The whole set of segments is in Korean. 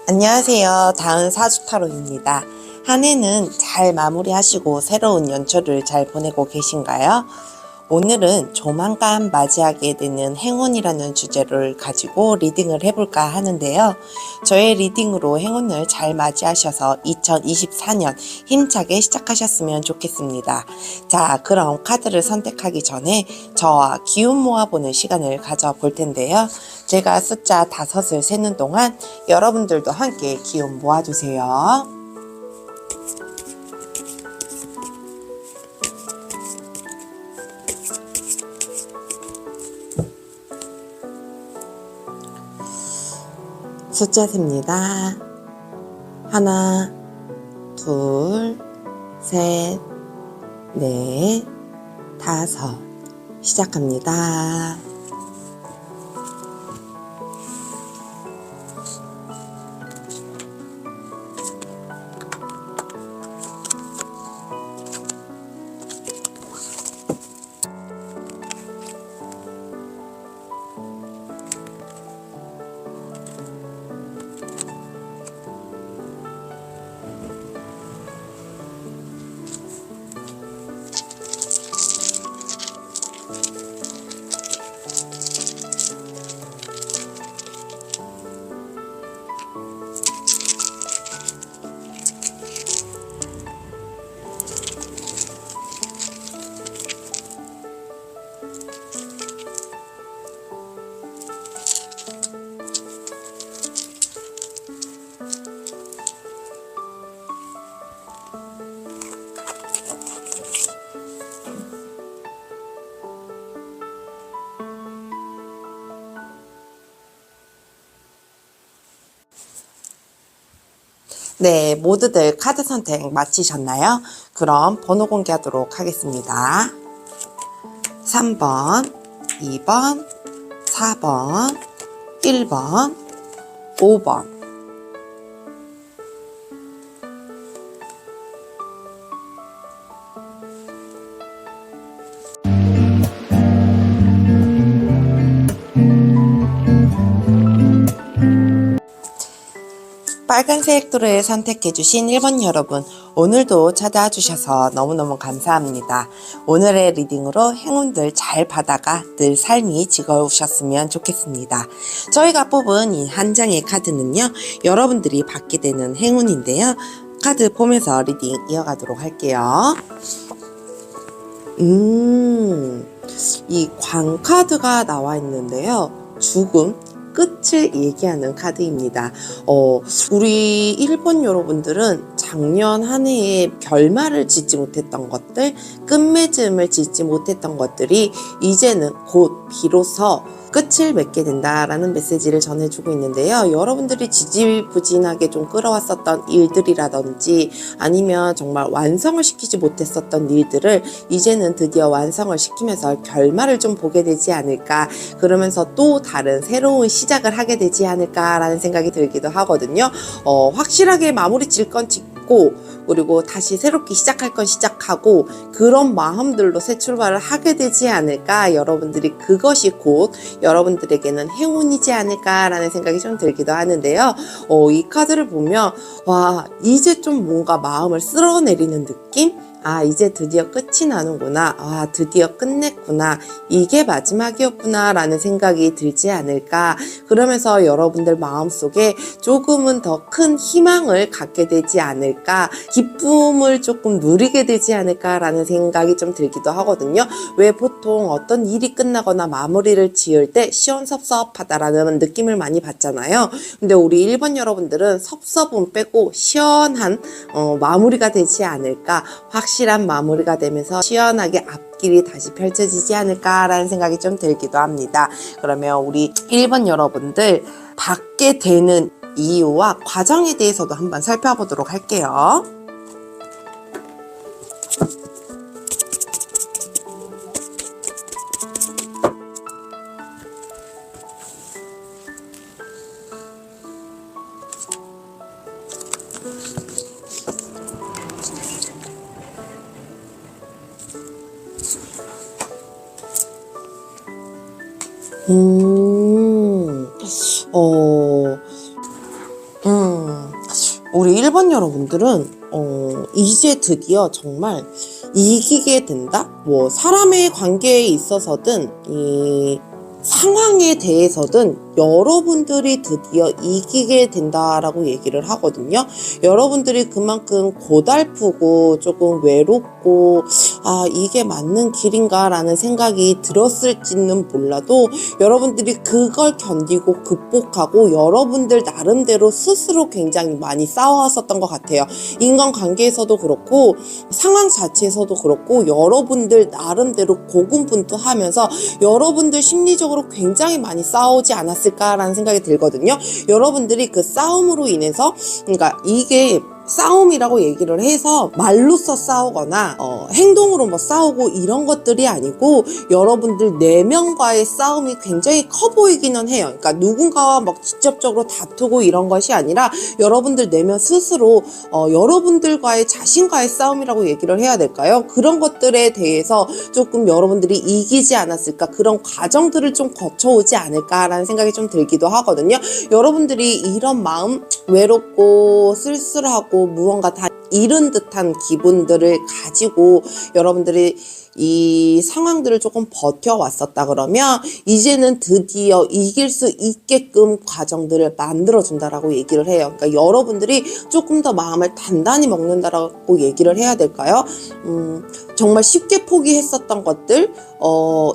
안녕하세요. 다은 사주타로입니다. 한 해는 잘 마무리하시고 새로운 연초를 잘 보내고 계신가요? 오늘은 조만간 맞이하게 되는 행운이라는 주제를 가지고 리딩을 해볼까 하는데요. 저의 리딩으로 행운을 잘 맞이하셔서 2024년 힘차게 시작하셨으면 좋겠습니다. 자, 그럼 카드를 선택하기 전에 저와 기운 모아보는 시간을 가져볼 텐데요. 제가 숫자 5을 세는 동안 여러분들도 함께 기운 모아주세요. 숫자 셉니다. 하나, 둘, 셋, 넷, 5. 시작합니다. 네, 모두들 카드 선택 마치셨나요? 그럼 번호 공개하도록 하겠습니다. 3번, 2번, 4번, 1번, 5번. 빨간색 도를 선택해주신 1번 여러분, 오늘도 찾아주셔서 너무너무 감사합니다. 오늘의 리딩으로 행운들 잘 받아가 늘 삶이 즐거우셨으면 좋겠습니다. 저희가 뽑은 이 한 장의 카드는요, 여러분들이 받게 되는 행운인데요. 카드 보면서 리딩 이어가도록 할게요. 이 광카드가 나와 있는데요. 죽음, 끝을 얘기하는 카드입니다. 우리 일본 여러분들은 작년 한 해에 결말을 짓지 못했던 것들, 끝맺음을 짓지 못했던 것들이 이제는 곧 비로소 끝을 맺게 된다라는 메시지를 전해주고 있는데요. 여러분들이 지지부진하게 좀 끌어왔었던 일들이라든지 아니면 정말 완성을 시키지 못했었던 일들을 이제는 드디어 완성을 시키면서 결말을 좀 보게 되지 않을까, 그러면서 또 다른 새로운 시작을 하게 되지 않을까라는 생각이 들기도 하거든요. 확실하게 마무리 질 건 짓고, 그리고 다시 새롭게 시작할 건 시작하고, 그런 마음들로 새 출발을 하게 되지 않을까, 여러분들이 그것이 곧 여러분들에게는 행운이지 않을까라는 생각이 좀 들기도 하는데요. 이 카드를 보면 와, 이제 좀 뭔가 마음을 쓸어내리는 느낌? 아, 이제 드디어 끝이 나는구나. 아, 드디어 끝냈구나. 이게 마지막이었구나 라는 생각이 들지 않을까. 그러면서 여러분들 마음속에 조금은 더 큰 희망을 갖게 되지 않을까, 기쁨을 조금 누리게 되지 않을까 라는 생각이 좀 들기도 하거든요. 왜 보통 어떤 일이 끝나거나 마무리를 지을 때 시원섭섭하다라는 느낌을 많이 받잖아요. 근데 우리 1번 여러분들은 섭섭은 빼고 시원한 마무리가 되지 않을까, 확실한 마무리가 되면서 시원하게 앞길이 다시 펼쳐지지 않을까라는 생각이 좀 들기도 합니다. 그러면 우리 1번 여러분들 받게 되는 이유와 과정에 대해서도 한번 살펴보도록 할게요. 음, 어, 우리 1번 여러분들은 이제 드디어 정말 이기게 된다? 뭐 사람의 관계에 있어서든 이 상황에 대해서든 여러분들이 드디어 이기게 된다라고 얘기를 하거든요. 여러분들이 그만큼 고달프고 조금 외롭고 이게 맞는 길인가 라는 생각이 들었을지는 몰라도 여러분들이 그걸 견디고 극복하고 여러분들 나름대로 스스로 굉장히 많이 싸워왔었던 것 같아요. 인간관계에서도 그렇고 상황 자체에서도 그렇고 여러분들 나름대로 고군분투하면서 여러분들 심리적으로 굉장히 많이 싸우지 않았을까라는 생각이 들거든요. 여러분들이 그 싸움으로 인해서 그러니까 이게 싸움이라고 얘기를 해서 말로써 싸우거나 행동으로 뭐 싸우고 이런 것들이 아니고 여러분들 내면과의 싸움이 굉장히 커 보이기는 해요. 그러니까 누군가와 막 직접적으로 다투고 이런 것이 아니라 여러분들 내면 스스로 여러분들과의 자신과의 싸움이라고 얘기를 해야 될까요? 그런 것들에 대해서 조금 여러분들이 이기지 않았을까, 그런 과정들을 좀 거쳐오지 않을까라는 생각이 좀 들기도 하거든요. 여러분들이 이런 마음, 외롭고 쓸쓸하고 무언가 다 잃은 듯한 기분들을 가지고 여러분들이 이 상황들을 조금 버텨왔었다 그러면 이제는 드디어 이길 수 있게끔 과정들을 만들어준다라고 얘기를 해요. 그러니까 여러분들이 조금 더 마음을 단단히 먹는다라고 얘기를 해야 될까요? 정말 쉽게 포기했었던 것들,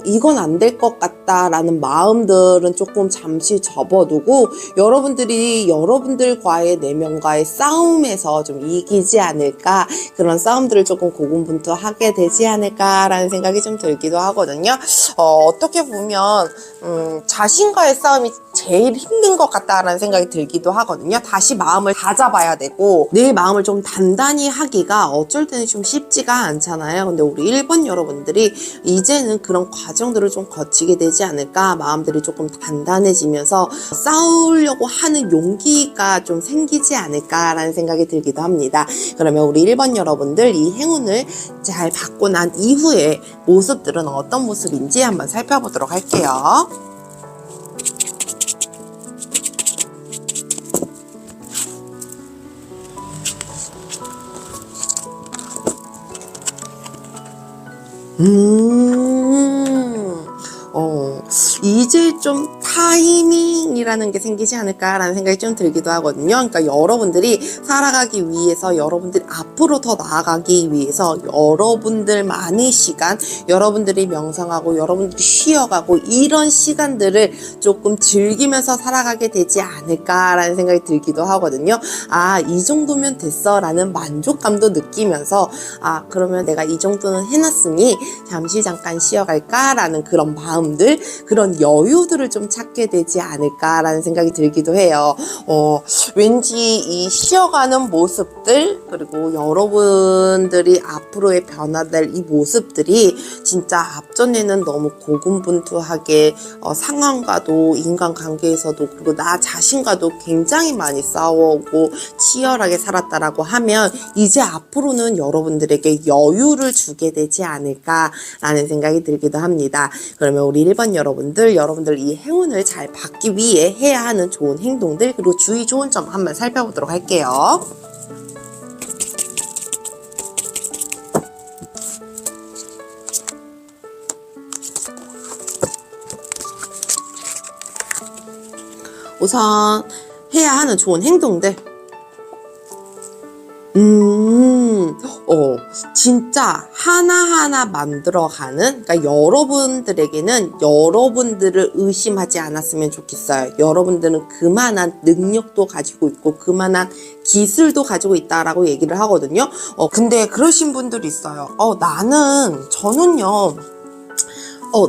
이건 안 될 것 같다라는 마음들은 조금 잠시 접어두고 여러분들이 여러분들과의 내면과의 싸움에서 좀 이기지 않을까, 그런 싸움들을 조금 고군분투하게 되지 않을까라는 생각이 좀 들기도 하거든요. 어떻게 보면 자신과의 싸움이 제일 힘든 것 같다라는 생각이 들기도 하거든요. 다시 마음을 다잡아야 되고 내 마음을 좀 단단히 하기가 어쩔 때는 좀 쉽지가 않잖아요. 근데 우리 1번 여러분들이 이제는 그런 과정들을 좀 거치게 되지 않을까, 마음들이 조금 단단해지면서 싸우려고 하는 용기가 좀 생기지 않을까라는 생각이 들기도 합니다. 그러면 우리 1번 여러분들 이 행운을 잘 받고 난 이후에 모습들은 어떤 모습인지 한번 살펴보도록 할게요. 이제 좀 타이밍이라는 게 생기지 않을까라는 생각이 좀 들기도 하거든요. 그러니까 여러분들이 살아가기 위해서, 여러분들이 앞으로 더 나아가기 위해서 여러분들만의 시간, 여러분들이 명상하고 여러분들이 쉬어가고 이런 시간들을 조금 즐기면서 살아가게 되지 않을까라는 생각이 들기도 하거든요. 이 정도면 됐어 라는 만족감도 느끼면서 그러면 내가 이 정도는 해놨으니 잠깐 쉬어갈까라는 그런 마음들, 그런 여유들을 좀 찾게 되지 않을까라는 생각이 들기도 해요. 왠지 이 쉬어가는 모습들, 그리고 여러분들이 앞으로의 변화될 이 모습들이 진짜 앞전에는 너무 고군분투하게 상황과도 인간관계에서도 그리고 나 자신과도 굉장히 많이 싸워오고 치열하게 살았다라고 하면 이제 앞으로는 여러분들에게 여유를 주게 되지 않을까라는 생각이 들기도 합니다. 그러면 우리 1번 여러분들 이 행운을 잘 받기 위해 해야 하는 좋은 행동들, 그리고 주의 좋은 점 한번 살펴보도록 할게요. 우선 해야 하는 좋은 행동들. 진짜 하나하나 만들어가는, 그러니까 여러분들에게는 여러분들을 의심하지 않았으면 좋겠어요. 여러분들은 그만한 능력도 가지고 있고 그만한 기술도 가지고 있다라고 얘기를 하거든요. 근데 그러신 분들이 있어요. 저는요,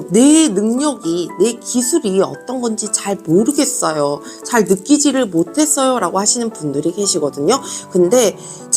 내 능력이, 내 기술이 어떤 건지 잘 모르겠어요. 잘 느끼지를 못했어요 라고 하시는 분들이 계시거든요. 근데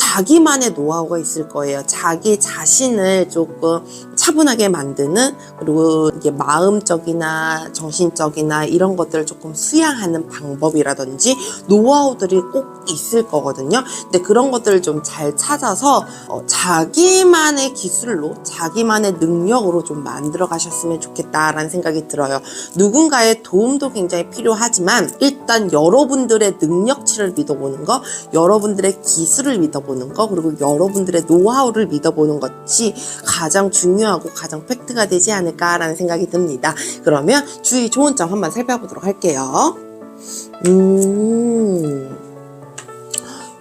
자기만의 노하우가 있을 거예요. 자기 자신을 조금 차분하게 만드는, 그리고 이게 마음적이나 정신적이나 이런 것들을 조금 수양하는 방법이라든지 노하우들이 꼭 있을 거거든요. 근데 그런 것들을 좀 잘 찾아서 자기만의 기술로, 자기만의 능력으로 좀 만들어 가셨으면 좋겠다라는 생각이 들어요. 누군가의 도움도 굉장히 필요하지만 일단 여러분들의 능력치를 믿어보는 거, 여러분들의 기술을 믿어보는 거, 그리고 여러분들의 노하우를 믿어보는 것이 가장 중요하고 가장 팩트가 되지 않을까라는 생각이 듭니다. 그러면 주의 좋은 점 한번 살펴보도록 할게요.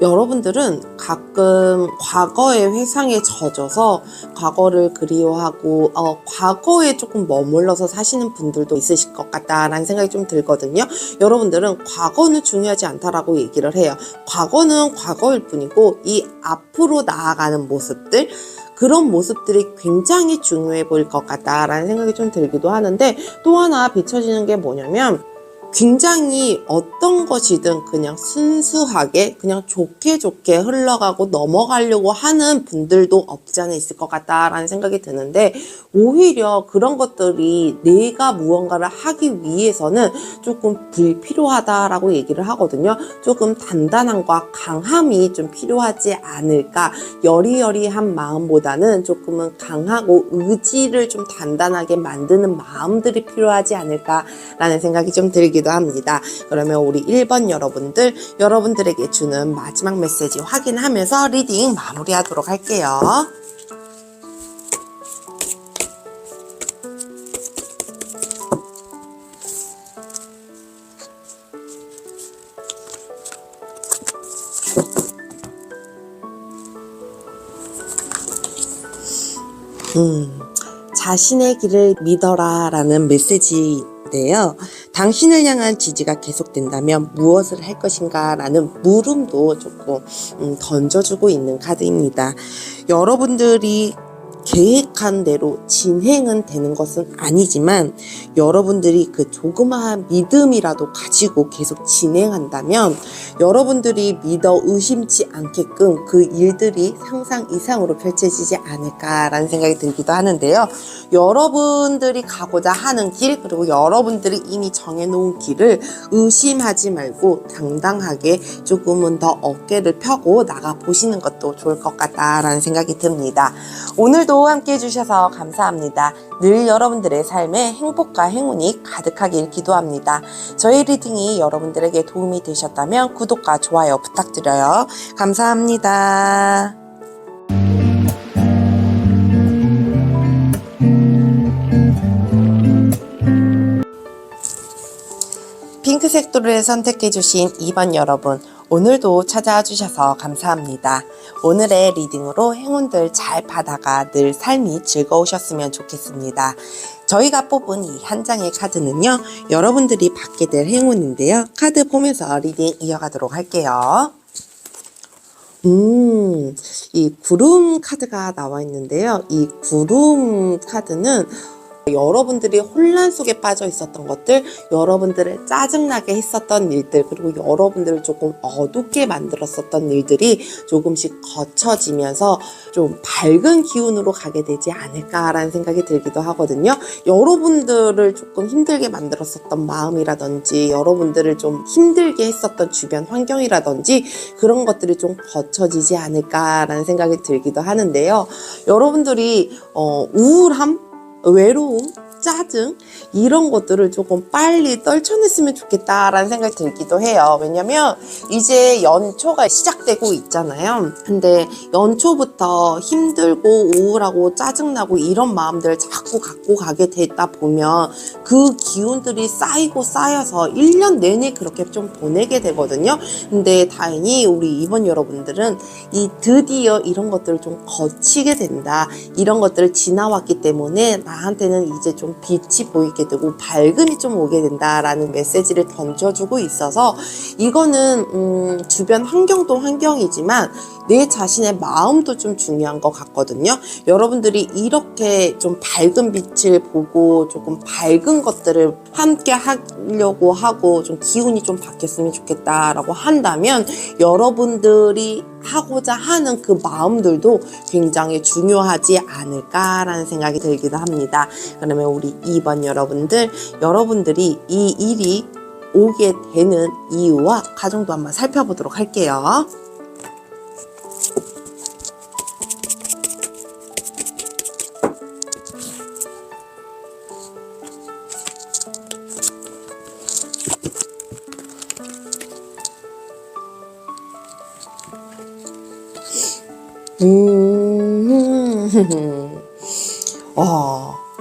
여러분들은 가끔 과거의 회상에 젖어서 과거를 그리워하고 과거에 조금 머물러서 사시는 분들도 있으실 것 같다라는 생각이 좀 들거든요. 여러분들은 과거는 중요하지 않다라고 얘기를 해요. 과거는 과거일 뿐이고 이 앞으로 나아가는 모습들, 그런 모습들이 굉장히 중요해 보일 것 같다라는 생각이 좀 들기도 하는데, 또 하나 비춰지는 게 뭐냐면 굉장히 어떤 것이든 그냥 순수하게 그냥 좋게 흘러가고 넘어가려고 하는 분들도 없지 않아 있을 것 같다라는 생각이 드는데, 오히려 그런 것들이 내가 무언가를 하기 위해서는 조금 불필요하다라고 얘기를 하거든요. 조금 단단함과 강함이 좀 필요하지 않을까. 여리여리한 마음보다는 조금은 강하고 의지를 좀 단단하게 만드는 마음들이 필요하지 않을까라는 생각이 좀 들기도 합니다. 그러면 우리 1번 여러분들에게 주는 마지막 메시지 확인하면서 리딩 마무리하도록 할게요. 자신의 길을 믿어라 라는 메시지인데요. 당신을 향한 지지가 계속된다면 무엇을 할 것인가 라는 물음도 조금 던져주고 있는 카드입니다. 여러분들이 계획한 대로 진행은 되는 것은 아니지만 여러분들이 그 조그마한 믿음이라도 가지고 계속 진행한다면 여러분들이 믿어 의심치 않게끔 그 일들이 상상 이상으로 펼쳐지지 않을까라는 생각이 들기도 하는데요. 여러분들이 가고자 하는 길, 그리고 여러분들이 이미 정해놓은 길을 의심하지 말고 당당하게 조금은 더 어깨를 펴고 나가보시는 것도 좋을 것 같다라는 생각이 듭니다. 오늘도 함께 해주셔서 감사합니다. 늘 여러분들의 삶에 행복과 행운이 가득하길 기도합니다. 저희 리딩이 여러분들에게 도움이 되셨다면 구독과 좋아요 부탁드려요. 감사합니다. 핑크색 도를 선택해주신 2번 여러분, 오늘도 찾아와 주셔서 감사합니다. 오늘의 리딩으로 행운들 잘 받아가 늘 삶이 즐거우셨으면 좋겠습니다. 저희가 뽑은 이 한 장의 카드는요, 여러분들이 받게 될 행운인데요. 카드 보면서 리딩 이어가도록 할게요. 이 구름 카드가 나와 있는데요. 이 구름 카드는 여러분들이 혼란 속에 빠져 있었던 것들, 여러분들을 짜증나게 했었던 일들, 그리고 여러분들을 조금 어둡게 만들었었던 일들이 조금씩 거쳐지면서 좀 밝은 기운으로 가게 되지 않을까라는 생각이 들기도 하거든요. 여러분들을 조금 힘들게 만들었었던 마음이라든지 여러분들을 좀 힘들게 했었던 주변 환경이라든지 그런 것들이 좀 거쳐지지 않을까라는 생각이 들기도 하는데요. 여러분들이 우울함, 외로움, 짜증 이런 것들을 조금 빨리 떨쳐냈으면 좋겠다라는 생각이 들기도 해요. 왜냐면 이제 연초가 시작되고 있잖아요. 근데 연초부터 힘들고 우울하고 짜증나고 이런 마음들을 자꾸 갖고 가게 되다 보면 그 기운들이 쌓이고 쌓여서 1년 내내 그렇게 좀 보내게 되거든요. 근데 다행히 우리 이번 여러분들은 드디어 이런 것들을 좀 거치게 된다. 이런 것들을 지나왔기 때문에 나한테는 이제 좀 빛이 보이게 되고 밝음이 좀 오게 된다라는 메시지를 던져주고 있어서 이거는 주변 환경도 환경이지만 내 자신의 마음도 좀 중요한 것 같거든요. 여러분들이 이렇게 좀 밝은 빛을 보고 조금 밝은 것들을 함께 하려고 하고 좀 기운이 좀 바뀌었으면 좋겠다라고 한다면 여러분들이 하고자 하는 그 마음들도 굉장히 중요하지 않을까라는 생각이 들기도 합니다. 그러면 우리 2번 여러분들이 이 일이 오게 되는 이유와 과정도 한번 살펴보도록 할게요.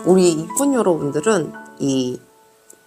우리 이쁜 여러분들은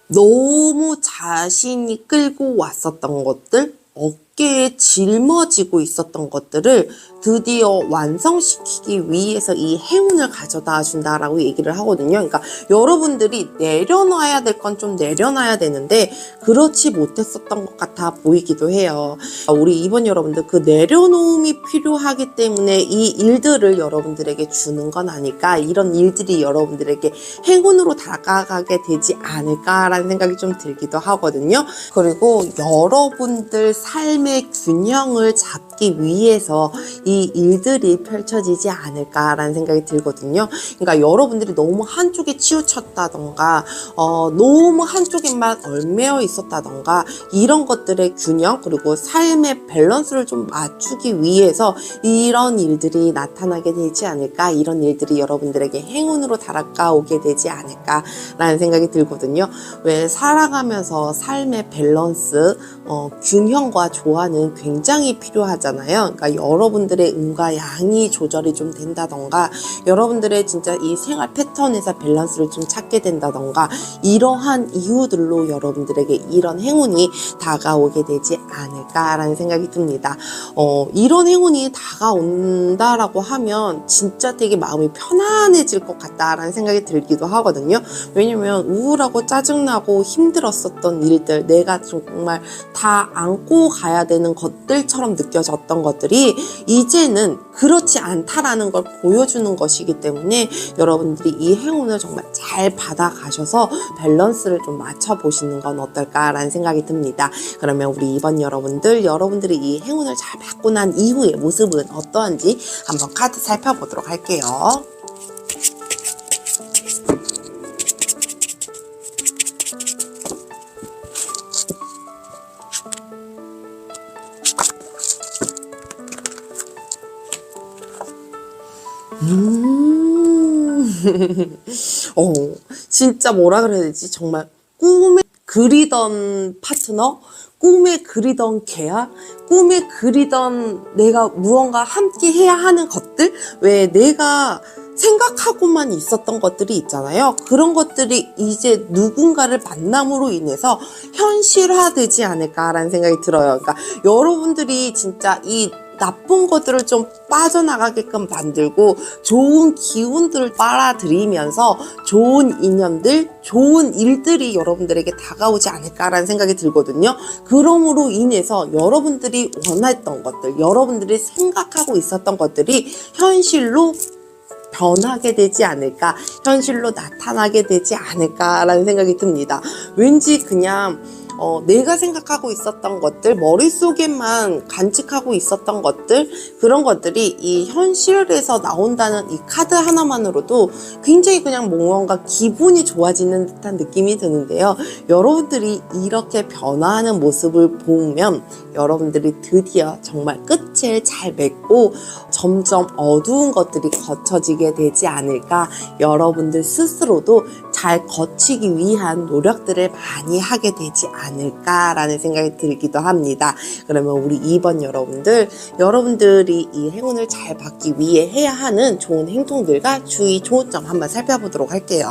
너무 자신이 끌고 왔었던 것들, 어깨에 짊어지고 있었던 것들을 드디어 완성시키기 위해서 이 행운을 가져다 준다라고 얘기를 하거든요. 그러니까 여러분들이 내려놔야 될 건 좀 내려놔야 되는데 그렇지 못했었던 것 같아 보이기도 해요. 우리 이번 여러분들 그 내려놓음이 필요하기 때문에 이 일들을 여러분들에게 주는 건 아닐까, 이런 일들이 여러분들에게 행운으로 다가가게 되지 않을까라는 생각이 좀 들기도 하거든요. 그리고 여러분들 삶의 균형을 잡기 위해서 이 일들이 펼쳐지지 않을까라는 생각이 들거든요. 그러니까 여러분들이 너무 한쪽에 치우쳤다던가 너무 한쪽에만 얽매여 있었다던가 이런 것들의 균형, 그리고 삶의 밸런스를 좀 맞추기 위해서 이런 일들이 나타나게 되지 않을까, 이런 일들이 여러분들에게 행운으로 다가오게 되지 않을까라는 생각이 들거든요. 왜 살아가면서 삶의 밸런스, 균형과 조화는 굉장히 필요하잖아요. 그러니까 여러분들의 음과 양이 조절이 좀 된다던가, 여러분들의 진짜 이 생활 패턴에서 밸런스를 좀 찾게 된다던가, 이러한 이유들로 여러분들에게 이런 행운이 다가오게 되지 않을까라는 생각이 듭니다. 이런 행운이 다가온다라고 하면 진짜 되게 마음이 편안해질 것 같다라는 생각이 들기도 하거든요. 왜냐면 우울하고 짜증나고 힘들었었던 일들, 내가 정말 다 안고 가야 되는 것들처럼 느껴졌던 것들이 이제는 그렇지 않다라는 걸 보여주는 것이기 때문에 여러분들이 이 행운을 정말 잘 받아가셔서 밸런스를 좀 맞춰보시는 건 어떨까라는 생각이 듭니다. 그러면 우리 이번 여러분들이 이 행운을 잘 받고 난 이후의 모습은 어떠한지 한번 카드 살펴보도록 할게요. 진짜 뭐라 그래야 되지? 정말 꿈에 그리던 파트너, 꿈에 그리던 계약, 꿈에 그리던 내가 무언가 함께 해야 하는 것들, 왜 내가 생각하고만 있었던 것들이 있잖아요. 그런 것들이 이제 누군가를 만남으로 인해서 현실화되지 않을까라는 생각이 들어요. 그러니까 여러분들이 진짜 이 나쁜 것들을 좀 빠져나가게끔 만들고 좋은 기운들을 빨아들이면서 좋은 인연들, 좋은 일들이 여러분들에게 다가오지 않을까라는 생각이 들거든요. 그러므로 인해서 여러분들이 원했던 것들, 여러분들이 생각하고 있었던 것들이 현실로 변하게 되지 않을까, 현실로 나타나게 되지 않을까라는 생각이 듭니다. 왠지 그냥 내가 생각하고 있었던 것들, 머릿속에만 간직하고 있었던 것들, 그런 것들이 이 현실에서 나온다는 이 카드 하나만으로도 굉장히 그냥 뭔가 기분이 좋아지는 듯한 느낌이 드는데요. 여러분들이 이렇게 변화하는 모습을 보면 여러분들이 드디어 정말 끝을 잘 맺고 점점 어두운 것들이 거쳐지게 되지 않을까, 여러분들 스스로도 잘 거치기 위한 노력들을 많이 하게 되지 않을까라는 생각이 들기도 합니다. 그러면 우리 2번 여러분들이 이 행운을 잘 받기 위해 해야 하는 좋은 행동들과 주의 좋은 점 한번 살펴보도록 할게요.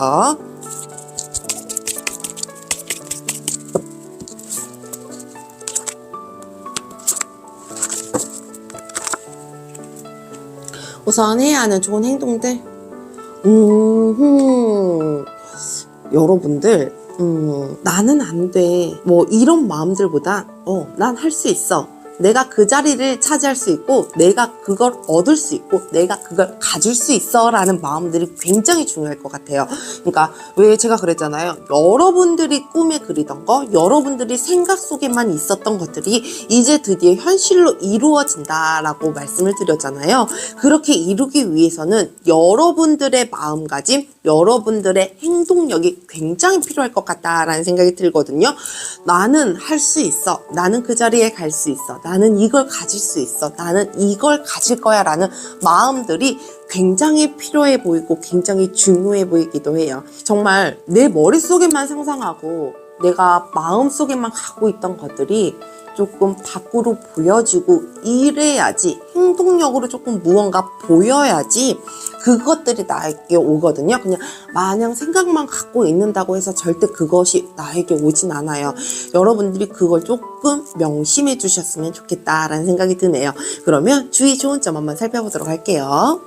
우선 해야 하는 좋은 행동들, 여러분들 나는 안 돼, 뭐 이런 마음들보다 난 할 수 있어, 내가 그 자리를 차지할 수 있고 내가 그걸 얻을 수 있고 내가 그걸 가질 수 있어 라는 마음들이 굉장히 중요할 것 같아요. 그러니까 왜 제가 그랬잖아요. 여러분들이 꿈에 그리던 거, 여러분들이 생각 속에만 있었던 것들이 이제 드디어 현실로 이루어진다라고 말씀을 드렸잖아요. 그렇게 이루기 위해서는 여러분들의 마음가짐, 여러분들의 행동력이 굉장히 필요할 것 같다라는 생각이 들거든요. 나는 할 수 있어. 나는 그 자리에 갈 수 있어. 나는 이걸 가질 수 있어. 나는 이걸 가질 거야 라는 마음들이 굉장히 필요해 보이고 굉장히 중요해 보이기도 해요. 정말 내 머릿속에만 상상하고 내가 마음속에만 갖고 있던 것들이 조금 밖으로 보여지고 이래야지, 행동력으로 조금 무언가 보여야지 그것들이 나에게 오거든요. 그냥 마냥 생각만 갖고 있는다고 해서 절대 그것이 나에게 오진 않아요. 여러분들이 그걸 조금 명심해 주셨으면 좋겠다라는 생각이 드네요. 그러면 주의 좋은 점 한번 살펴보도록 할게요.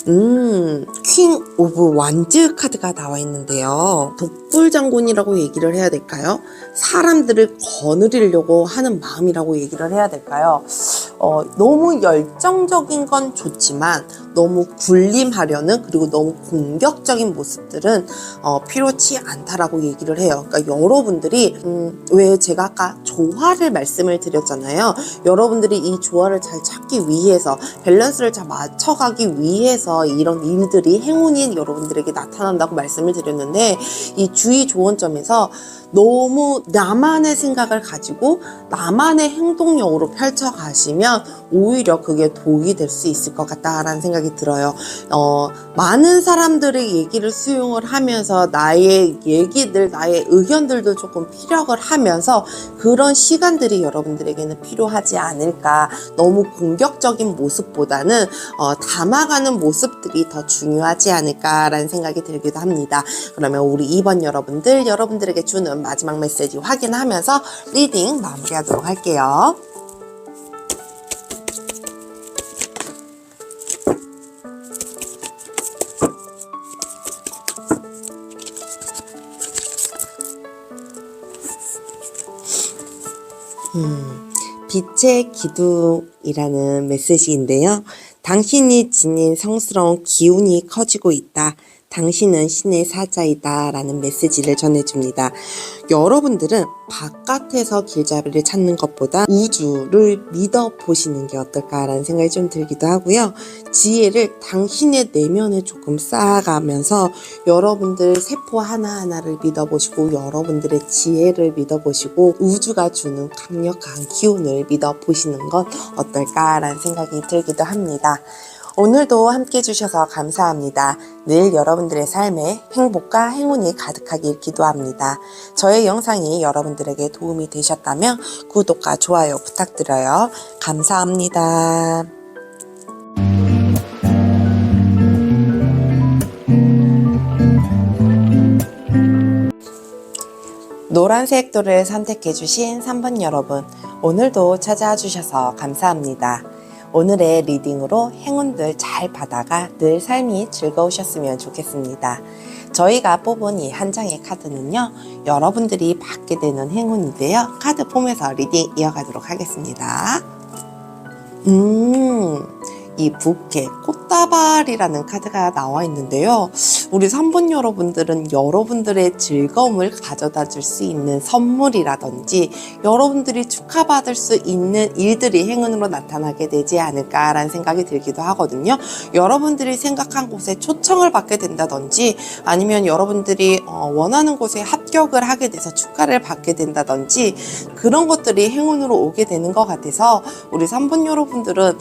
퀸 오브 완즈 카드가 나와 있는데요. 독불장군이라고 얘기를 해야 될까요? 사람들을 거느리려고 하는 마음이라고 얘기를 해야 될까요? 너무 열정적인 건 좋지만 너무 군림하려는, 그리고 너무 공격적인 모습들은 필요치 않다라고 얘기를 해요. 그러니까 여러분들이 왜 제가 아까 조화를 말씀을 드렸잖아요. 여러분들이 이 조화를 잘 찾기 위해서, 밸런스를 잘 맞춰가기 위해서 이런 일들이, 행운이 여러분들에게 나타난다고 말씀을 드렸는데, 이 주의 조언점에서 너무 나만의 생각을 가지고 나만의 행동력으로 펼쳐가시면 오히려 그게 독이 될 수 있을 것 같다라는 생각이 들어요. 많은 사람들의 얘기를 수용을 하면서 나의 얘기들, 나의 의견들도 조금 피력을 하면서 그런 시간들이 여러분들에게는 필요하지 않을까. 너무 공격적인 모습보다는 담아가는 모습들이 더 중요하지 않을까라는 생각이 들기도 합니다. 그러면 우리 2번 여러분들에게 주는 마지막 메시지 확인하면서 리딩 마무리하도록 할게요. 빛의 기둥이라는 메시지인데요. 당신이 지닌 성스러운 기운이 커지고 있다. 당신은 신의 사자이다 라는 메시지를 전해줍니다. 여러분들은 바깥에서 길잡이를 찾는 것보다 우주를 믿어보시는 게 어떨까라는 생각이 좀 들기도 하고요. 지혜를 당신의 내면에 조금 쌓아가면서 여러분들 세포 하나하나를 믿어보시고 여러분들의 지혜를 믿어보시고 우주가 주는 강력한 기운을 믿어보시는 건 어떨까라는 생각이 들기도 합니다. 오늘도 함께 해주셔서 감사합니다. 늘 여러분들의 삶에 행복과 행운이 가득하길 기도합니다. 저의 영상이 여러분들에게 도움이 되셨다면 구독과 좋아요 부탁드려요. 감사합니다. 노란색 돌을 선택해주신 3번 여러분, 오늘도 찾아와 주셔서 감사합니다. 오늘의 리딩으로 행운들 잘 받아가 늘 삶이 즐거우셨으면 좋겠습니다. 저희가 뽑은 이 한 장의 카드는요, 여러분들이 받게 되는 행운인데요. 카드 폼에서 리딩 이어가도록 하겠습니다. 이 부케, 꽃다발이라는 카드가 나와 있는데요. 우리 3번 여러분들은 여러분들의 즐거움을 가져다 줄 수 있는 선물이라든지 여러분들이 축하받을 수 있는 일들이 행운으로 나타나게 되지 않을까라는 생각이 들기도 하거든요. 여러분들이 생각한 곳에 초청을 받게 된다든지 아니면 여러분들이 원하는 곳에 합격을 하게 돼서 축하를 받게 된다든지 그런 것들이 행운으로 오게 되는 것 같아서 우리 3번 여러분들은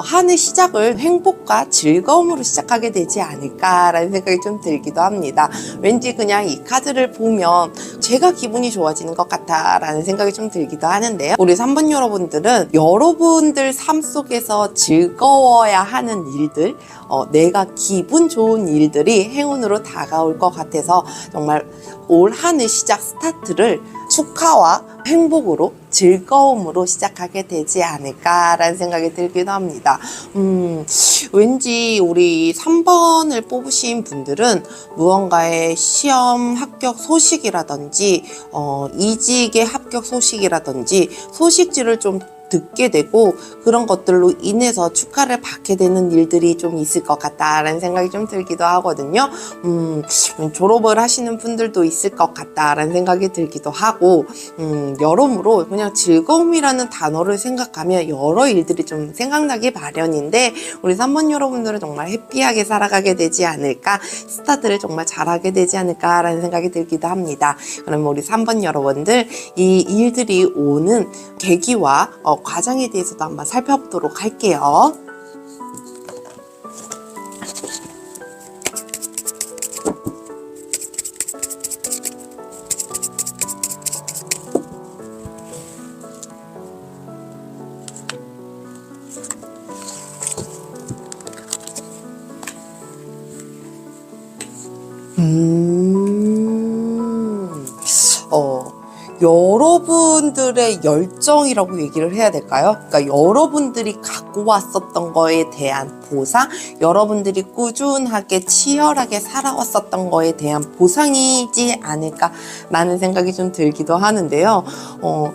한 해 시작을 행복과 즐거움으로 시작하게 되지 않을까라는 생각이 좀 들기도 합니다. 왠지 그냥 이 카드를 보면 제가 기분이 좋아지는 것 같다라는 생각이 좀 들기도 하는데요. 우리 3번 여러분들은 여러분들 삶 속에서 즐거워야 하는 일들, 내가 기분 좋은 일들이 행운으로 다가올 것 같아서 정말 올 한 해 시작 스타트를 축하와 행복으로 즐거움으로 시작하게 되지 않을까라는 생각이 들기도 합니다. 왠지 우리 3번을 뽑으신 분들은 무언가의 시험 합격 소식이라든지 이직의 합격 소식이라든지 소식지를 좀 듣게 되고 그런 것들로 인해서 축하를 받게 되는 일들이 좀 있을 것 같다라는 생각이 좀 들기도 하거든요. 졸업을 하시는 분들도 있을 것 같다라는 생각이 들기도 하고, 여러모로 그냥 즐거움이라는 단어를 생각하면 여러 일들이 좀 생각나기 마련인데, 우리 3번 여러분들은 정말 해피하게 살아가게 되지 않을까, 스타트를 정말 잘하게 되지 않을까라는 생각이 들기도 합니다. 그러면 우리 3번 여러분들, 이 일들이 오는 계기와 과정에 대해서도 한번 살펴보도록 할게요. 여러분들의 열정이라고 얘기를 해야 될까요? 그러니까 여러분들이 갖고 왔었던 거에 대한 보상, 여러분들이 꾸준하게 치열하게 살아왔었던 거에 대한 보상이지 않을까라는 생각이 좀 들기도 하는데요.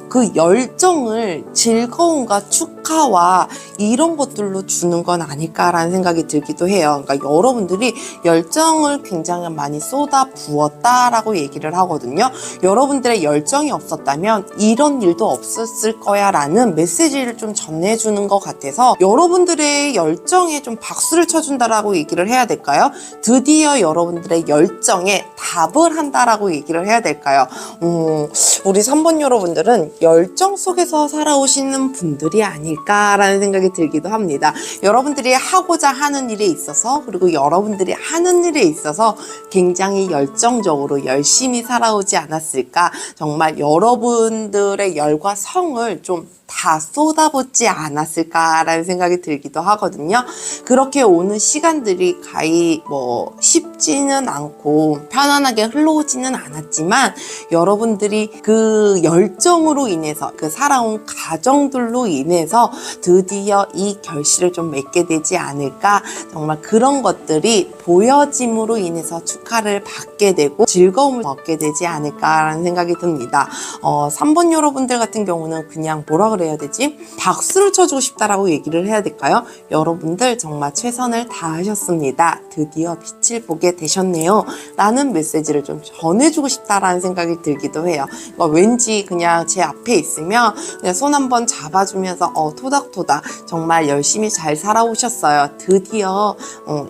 그 열정을 즐거움과 축하와 이런 것들로 주는 건 아닐까라는 생각이 들기도 해요. 그러니까 여러분들이 열정을 굉장히 많이 쏟아 부었다라고 얘기를 하거든요. 여러분들의 열정이 없었다면 이런 일도 없었을 거야 라는 메시지를 좀 전해주는 것 같아서 여러분들의 열정에 좀 박수를 쳐준다라고 얘기를 해야 될까요? 드디어 여러분들의 열정에 답을 한다라고 얘기를 해야 될까요? 우리 3번 여러분들은 열정 속에서 살아오시는 분들이 아닐까라는 생각이 들기도 합니다. 여러분들이 하고자 하는 일에 있어서, 그리고 여러분들이 하는 일에 있어서 굉장히 열정적으로 열심히 살아오지 않았을까. 정말 여러분들의 열과 성을 좀 다 쏟아붓지 않았을까라는 생각이 들기도 하거든요. 그렇게 오는 시간들이 가히 쉽지는 않고 편안하게 흘러오지는 않았지만 여러분들이 그 열정으로 인해서, 그 살아온 과정들로 인해서 드디어 이 결실을 좀 맺게 되지 않을까. 정말 그런 것들이 보여짐으로 인해서 축하를 받게 되고 즐거움을 얻게 되지 않을까라는 생각이 듭니다. 3번 여러분들 같은 경우는 그냥 뭐라 그래야 되지? 박수를 쳐주고 싶다라고 얘기를 해야 될까요? 여러분들 정말 최선을 다하셨습니다. 드디어 빛을 보게 되셨네요. 라는 메시지를 좀 전해주고 싶다라는 생각이 들기도 해요. 왠지 그냥 제 앞에 있으면 그냥 손 한번 잡아주면서 토닥토닥 정말 열심히 잘 살아오셨어요. 드디어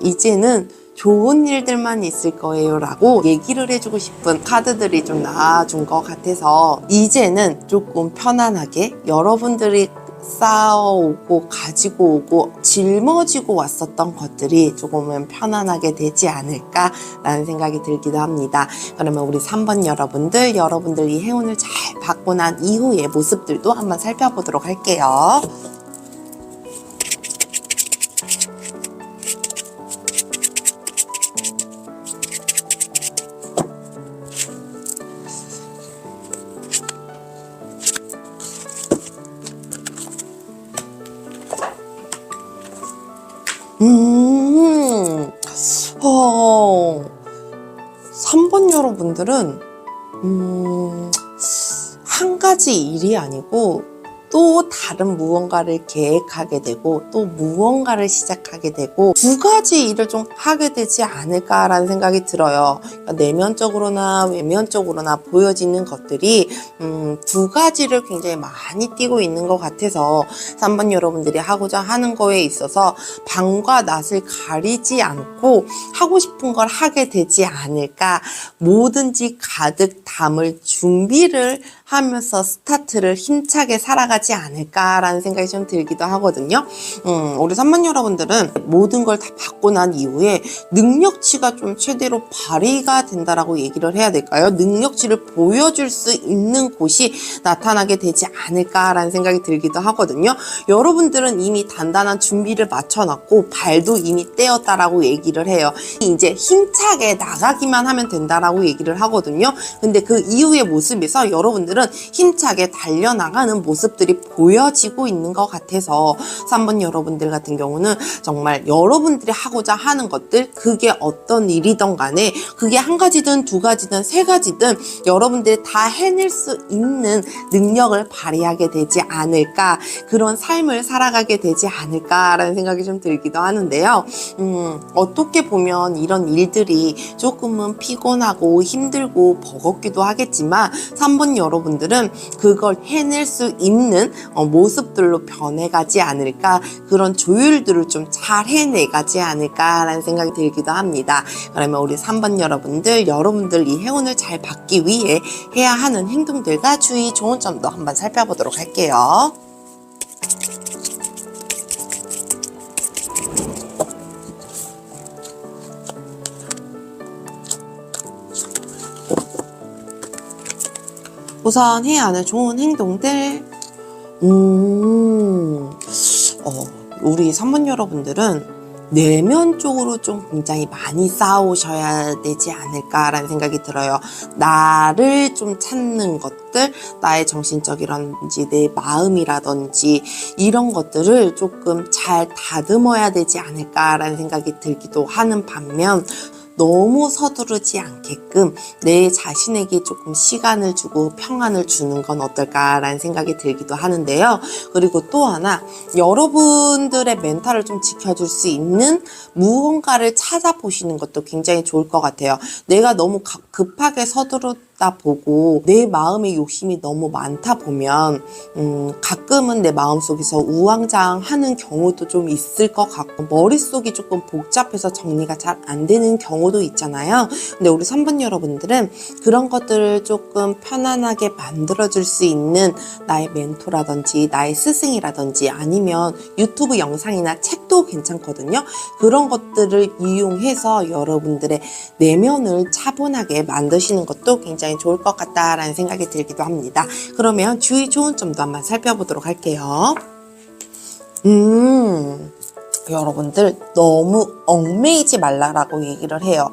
이제는 좋은 일들만 있을 거예요 라고 얘기를 해주고 싶은 카드들이 좀 나와준 것 같아서 이제는 조금 편안하게 여러분들이 쌓아오고 가지고 오고 짊어지고 왔었던 것들이 조금은 편안하게 되지 않을까라는 생각이 들기도 합니다. 그러면 우리 3번 여러분들 이 행운을 잘 받고 난 이후의 모습들도 한번 살펴보도록 할게요. 음, 3번 여러분들은, 한 가지 일이 아니고, 또 다른 무언가를 계획하게 되고 또 무언가를 시작하게 되고 두 가지 일을 좀 하게 되지 않을까라는 생각이 들어요. 그러니까 내면적으로나 외면적으로나 보여지는 것들이 두 가지를 굉장히 많이 띄고 있는 것 같아서 3번 여러분들이 하고자 하는 거에 있어서 밤과 낮을 가리지 않고 하고 싶은 걸 하게 되지 않을까. 뭐든지 가득 담을 준비를 하면서 스타트를 힘차게 살아가지 않을까라는 생각이 좀 들기도 하거든요. 우리 3번 여러분들은 모든 걸 다 받고 난 이후에 능력치가 좀 최대로 발휘가 된다라고 얘기를 해야 될까요? 능력치를 보여줄 수 있는 곳이 나타나게 되지 않을까라는 생각이 들기도 하거든요. 여러분들은 이미 단단한 준비를 맞춰놨고 발도 이미 떼었다라고 얘기를 해요. 이제 힘차게 나가기만 하면 된다라고 얘기를 하거든요. 근데 그 이후의 모습에서 여러분들은 힘차게 달려나가는 모습들이 것들이 보여지고 있는 것 같아서 3번 여러분들 같은 경우는 정말 여러분들이 하고자 하는 것들, 그게 어떤 일이든 간에 그게 한 가지든 두 가지든 세 가지든 여러분들이 다 해낼 수 있는 능력을 발휘하게 되지 않을까, 그런 삶을 살아가게 되지 않을까라는 생각이 좀 들기도 하는데요. 어떻게 보면 이런 일들이 조금은 피곤하고 힘들고 버겁기도 하겠지만 3번 여러분들은 그걸 해낼 수 있는 모습들로 변해가지 않을까, 그런 조율들을 좀 잘 해내가지 않을까라는 생각이 들기도 합니다. 그러면 우리 3번 여러분들 이 행운을 잘 받기 위해 해야 하는 행동들과 주의 좋은 점도 한번 살펴보도록 할게요. 우선 해야 하는 좋은 행동들, 우리 3번 여러분들은 내면적으로 좀 굉장히 많이 싸우셔야 되지 않을까라는 생각이 들어요. 나를 좀 찾는 것들, 나의 정신적이라든지 내 마음이라든지 이런 것들을 조금 잘 다듬어야 되지 않을까라는 생각이 들기도 하는 반면, 너무 서두르지 않게끔 내 자신에게 조금 시간을 주고 평안을 주는 건 어떨까라는 생각이 들기도 하는데요. 그리고 또 하나, 여러분들의 멘탈을 좀 지켜줄 수 있는 무언가를 찾아보시는 것도 굉장히 좋을 것 같아요. 내가 너무 급하게 서두르다 보고 내 마음의 욕심이 너무 많다 보면 가끔은 내 마음속에서 우왕좌왕하는 경우도 좀 있을 것 같고, 머릿속이 조금 복잡해서 정리가 잘 안 되는 경우도 있잖아요. 근데 우리 3번 여러분들은 그런 것들을 조금 편안하게 만들어줄 수 있는 나의 멘토라든지 나의 스승이라든지 아니면 유튜브 영상이나 책도 괜찮거든요. 그런 것들을 이용해서 여러분들의 내면을 차분하게 만드시는 것도 굉장히 좋을 것 같다라는 생각이 들기도 합니다. 그러면 주의 좋은 점도 한번 살펴보도록 할게요. 여러분들 너무 얽매이지 말라라고 얘기를 해요.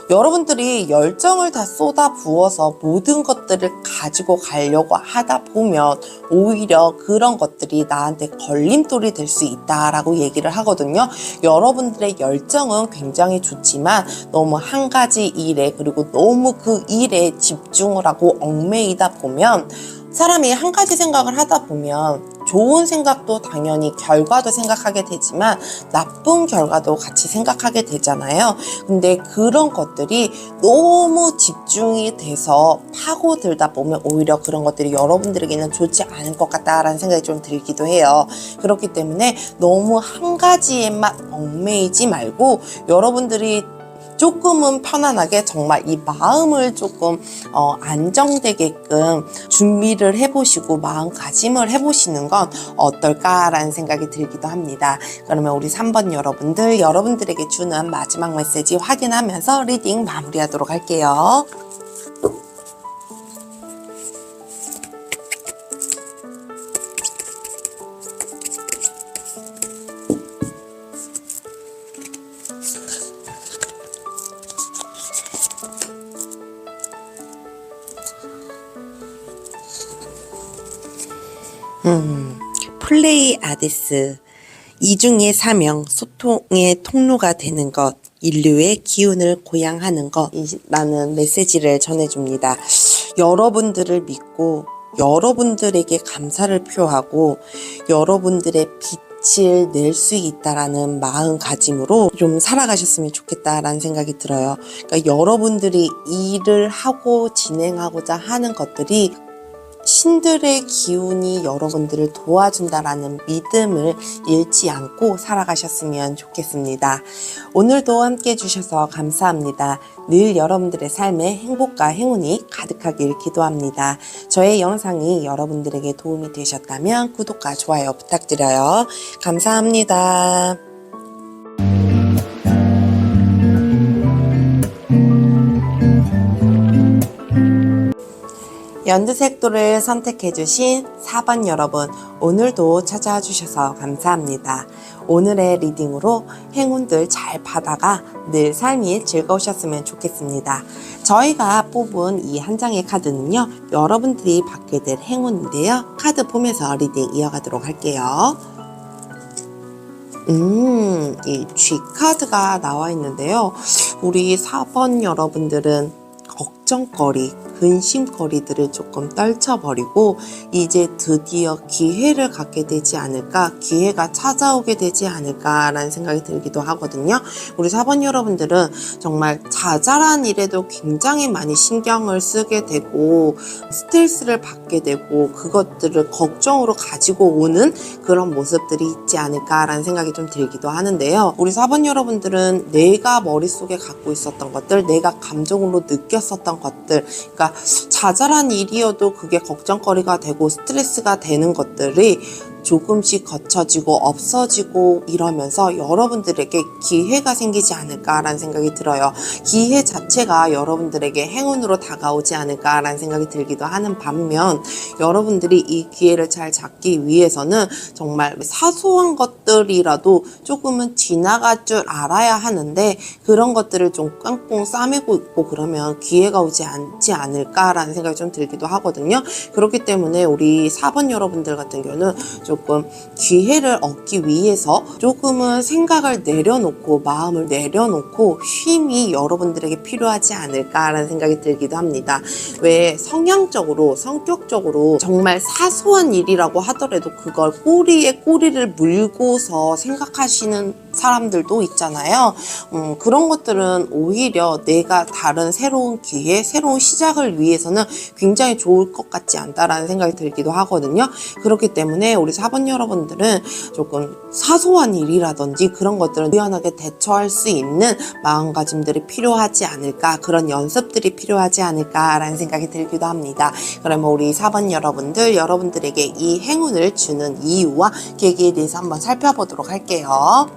여러분들이 열정을 다 쏟아 부어서 모든 것들을 가지고 가려고 하다 보면 오히려 그런 것들이 나한테 걸림돌이 될 수 있다라고 얘기를 하거든요. 여러분들의 열정은 굉장히 좋지만 너무 한 가지 일에, 그리고 너무 그 일에 집중을 하고 얽매이다 보면, 사람이 한 가지 생각을 하다 보면 좋은 생각도 당연히 결과도 생각하게 되지만 나쁜 결과도 같이 생각하게 되잖아요. 근데 그런 것들이 너무 집중이 돼서 파고들다 보면 오히려 그런 것들이 여러분들에게는 좋지 않을 것 같다라는 생각이 좀 들기도 해요. 그렇기 때문에 너무 한 가지에만 얽매이지 말고 여러분들이 조금은 편안하게 정말 이 마음을 조금 안정되게끔 준비를 해보시고 마음가짐을 해보시는 건 어떨까라는 생각이 들기도 합니다. 그러면 우리 3번 여러분들에게 주는 마지막 메시지 확인하면서 리딩 마무리하도록 할게요. 플레이아데스, 이중의 사명, 소통의 통로가 되는 것, 인류의 기운을 고양하는 것이라는 메시지를 전해줍니다. 여러분들을 믿고 여러분들에게 감사를 표하고 여러분들의 빛을 낼 수 있다라는 마음가짐으로 좀 살아가셨으면 좋겠다라는 생각이 들어요. 그러니까 여러분들이 일을 하고 진행하고자 하는 것들이 신들의 기운이 여러분들을 도와준다라는 믿음을 잃지 않고 살아가셨으면 좋겠습니다. 오늘도 함께 해주셔서 감사합니다. 늘 여러분들의 삶에 행복과 행운이 가득하길 기도합니다. 저의 영상이 여러분들에게 도움이 되셨다면 구독과 좋아요 부탁드려요. 감사합니다. 연두색도를 선택해주신 4번 여러분, 오늘도 찾아와 주셔서 감사합니다. 오늘의 리딩으로 행운들 잘 받아가 늘 삶이 즐거우셨으면 좋겠습니다. 저희가 뽑은 이 한 장의 카드는요, 여러분들이 받게 될 행운인데요. 카드 보면서 리딩 이어가도록 할게요. 이 G 카드가 나와 있는데요. 우리 4번 여러분들은 걱정거리, 근심거리들을 조금 떨쳐버리고 이제 드디어 기회를 갖게 되지 않을까, 기회가 찾아오게 되지 않을까라는 생각이 들기도 하거든요. 우리 4번 여러분들은 정말 자잘한 일에도 굉장히 많이 신경을 쓰게 되고 스트레스를 받게 되고 그것들을 걱정으로 가지고 오는 그런 모습들이 있지 않을까라는 생각이 좀 들기도 하는데요. 우리 4번 여러분들은 내가 머릿속에 갖고 있었던 것들, 내가 감정으로 느꼈었던 것들, 그러니까 자잘한 일이어도 그게 걱정거리가 되고 스트레스가 되는 것들이 조금씩 거쳐지고 없어지고 이러면서 여러분들에게 기회가 생기지 않을까라는 생각이 들어요. 기회 자체가 여러분들에게 행운으로 다가오지 않을까라는 생각이 들기도 하는 반면, 여러분들이 이 기회를 잘 잡기 위해서는 정말 사소한 것들이라도 조금은 지나갈 줄 알아야 하는데, 그런 것들을 좀 깡꽁 싸매고 있고 그러면 기회가 오지 않지 않을까라는 생각이 좀 들기도 하거든요. 그렇기 때문에 우리 4번 여러분들 같은 경우는 조금 기회를 얻기 위해서 조금은 생각을 내려놓고 마음을 내려놓고 쉼이 여러분들에게 필요하지 않을까라는 생각이 들기도 합니다. 왜 성향적으로, 성격적으로 정말 사소한 일이라고 하더라도 그걸 꼬리에 꼬리를 물고서 생각하시는 사람들도 있잖아요. 그런 것들은 오히려 내가 다른 새로운 기회, 새로운 시작을 위해서는 굉장히 좋을 것 같지 않다라는 생각이 들기도 하거든요. 그렇기 때문에 우리 4번 여러분들은 조금 사소한 일이라든지 그런 것들은 유연하게 대처할 수 있는 마음가짐들이 필요하지 않을까, 그런 연습들이 필요하지 않을까라는 생각이 들기도 합니다. 그러면 우리 4번 여러분들, 여러분들에게 이 행운을 주는 이유와 계기에 대해서 한번 살펴보도록 할게요.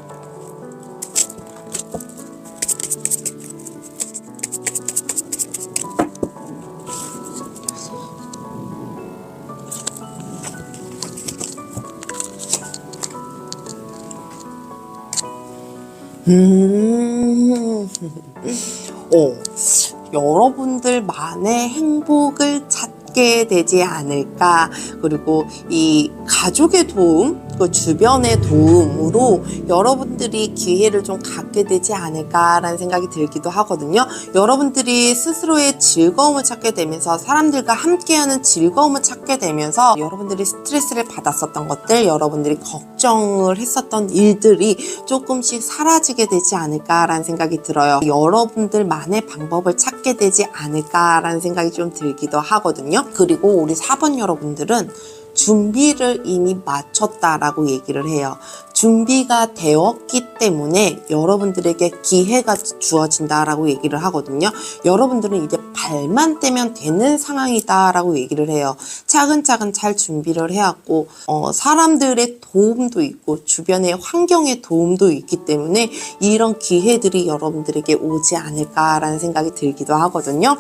여러분들만의 행복을 찾게 되지 않을까. 그리고 이 가족의 도움, 그 주변의 도움으로 여러분들이 기회를 좀 갖게 되지 않을까라는 생각이 들기도 하거든요. 여러분들이 스스로의 즐거움을 찾게 되면서, 사람들과 함께하는 즐거움을 찾게 되면서 여러분들이 스트레스를 받았었던 것들, 여러분들이 걱정을 했었던 일들이 조금씩 사라지게 되지 않을까라는 생각이 들어요. 여러분들만의 방법을 찾게 되지 않을까라는 생각이 좀 들기도 하거든요. 그리고 우리 4번 여러분들은 준비를 이미 마쳤다라고 얘기를 해요. 준비가 되었기 때문에 여러분들에게 기회가 주어진다라고 얘기를 하거든요. 여러분들은 이제 발만 떼면 되는 상황이다라고 얘기를 해요. 차근차근 잘 준비를 해왔고 사람들의 도움도 있고 주변의 환경의 도움도 있기 때문에 이런 기회들이 여러분들에게 오지 않을까라는 생각이 들기도 하거든요.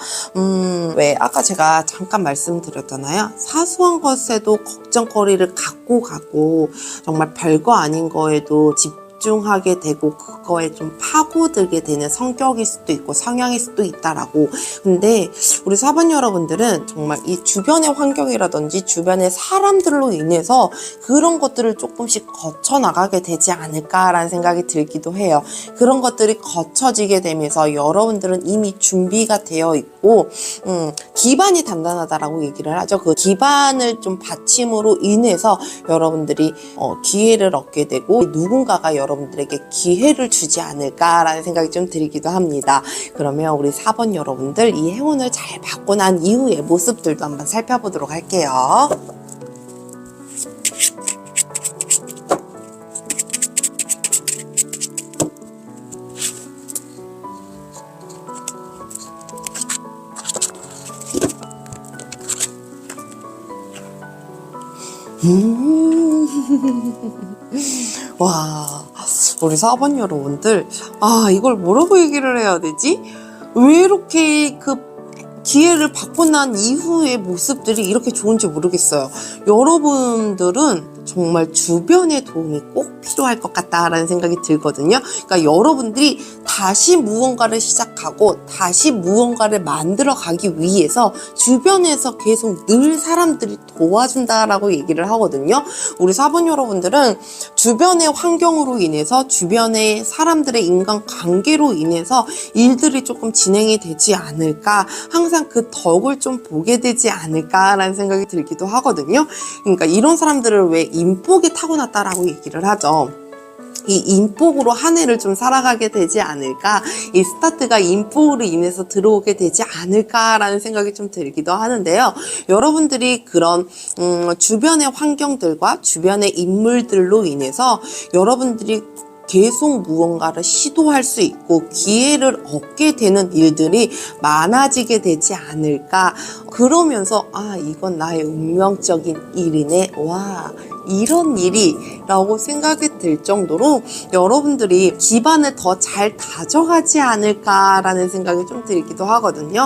왜 아까 제가 잠깐 말씀드렸잖아요. 사소한 것에도 걱정거리를 갖고 가고 정말 별거 아닌 거에도 집중하게 되고 그거에 좀 파고들게 되는 성격일 수도 있고 성향일 수도 있다라고. 근데 우리 4번 여러분들은 정말 이 주변의 환경이라든지 주변의 사람들로 인해서 그런 것들을 조금씩 거쳐 나가게 되지 않을까라는 생각이 들기도 해요. 그런 것들이 거쳐지게 되면서 여러분들은 이미 준비가 되어 있고 기반이 단단하다라고 얘기를 하죠. 그 기반을 좀 받침으로 인해서 여러분들이 기회를 얻게 되고 누군가가 여러분들에게 기회를 주지 않을까라는 생각이 좀 들기도 합니다. 그러면 우리 4번 여러분들, 이 행운을 잘 받고 난 이후의 모습들도 한번 살펴보도록 할게요. 와, 우리 4번 여러분들, 이걸 뭐라고 얘기를 해야 되지? 왜 이렇게 그 기회를 받고 난 이후의 모습들이 이렇게 좋은지 모르겠어요. 여러분들은 정말 주변의 도움이 꼭 필요할 것 같다라는 생각이 들거든요. 그러니까 여러분들이 다시 무언가를 시작하고 다시 무언가를 만들어 가기 위해서 주변에서 계속 늘 사람들이 도와준다라고 얘기를 하거든요. 우리 4번 여러분들은 주변의 환경으로 인해서 주변의 사람들의 인간관계로 인해서 일들이 조금 진행이 되지 않을까, 항상 그 덕을 좀 보게 되지 않을까라는 생각이 들기도 하거든요. 그러니까 이런 사람들을 왜 인복이 타고났다라고 얘기를 하죠. 이 인복으로 한 해를 좀 살아가게 되지 않을까, 이 스타트가 인복으로 인해서 들어오게 되지 않을까라는 생각이 좀 들기도 하는데요. 여러분들이 그런 주변의 환경들과 주변의 인물들로 인해서 여러분들이 계속 무언가를 시도할 수 있고 기회를 얻게 되는 일들이 많아지게 되지 않을까. 그러면서 이건 나의 운명적인 일이네, 와, 이런 일이라고 생각이 들 정도로 여러분들이 기반을 더 잘 다져가지 않을까라는 생각이 좀 들기도 하거든요.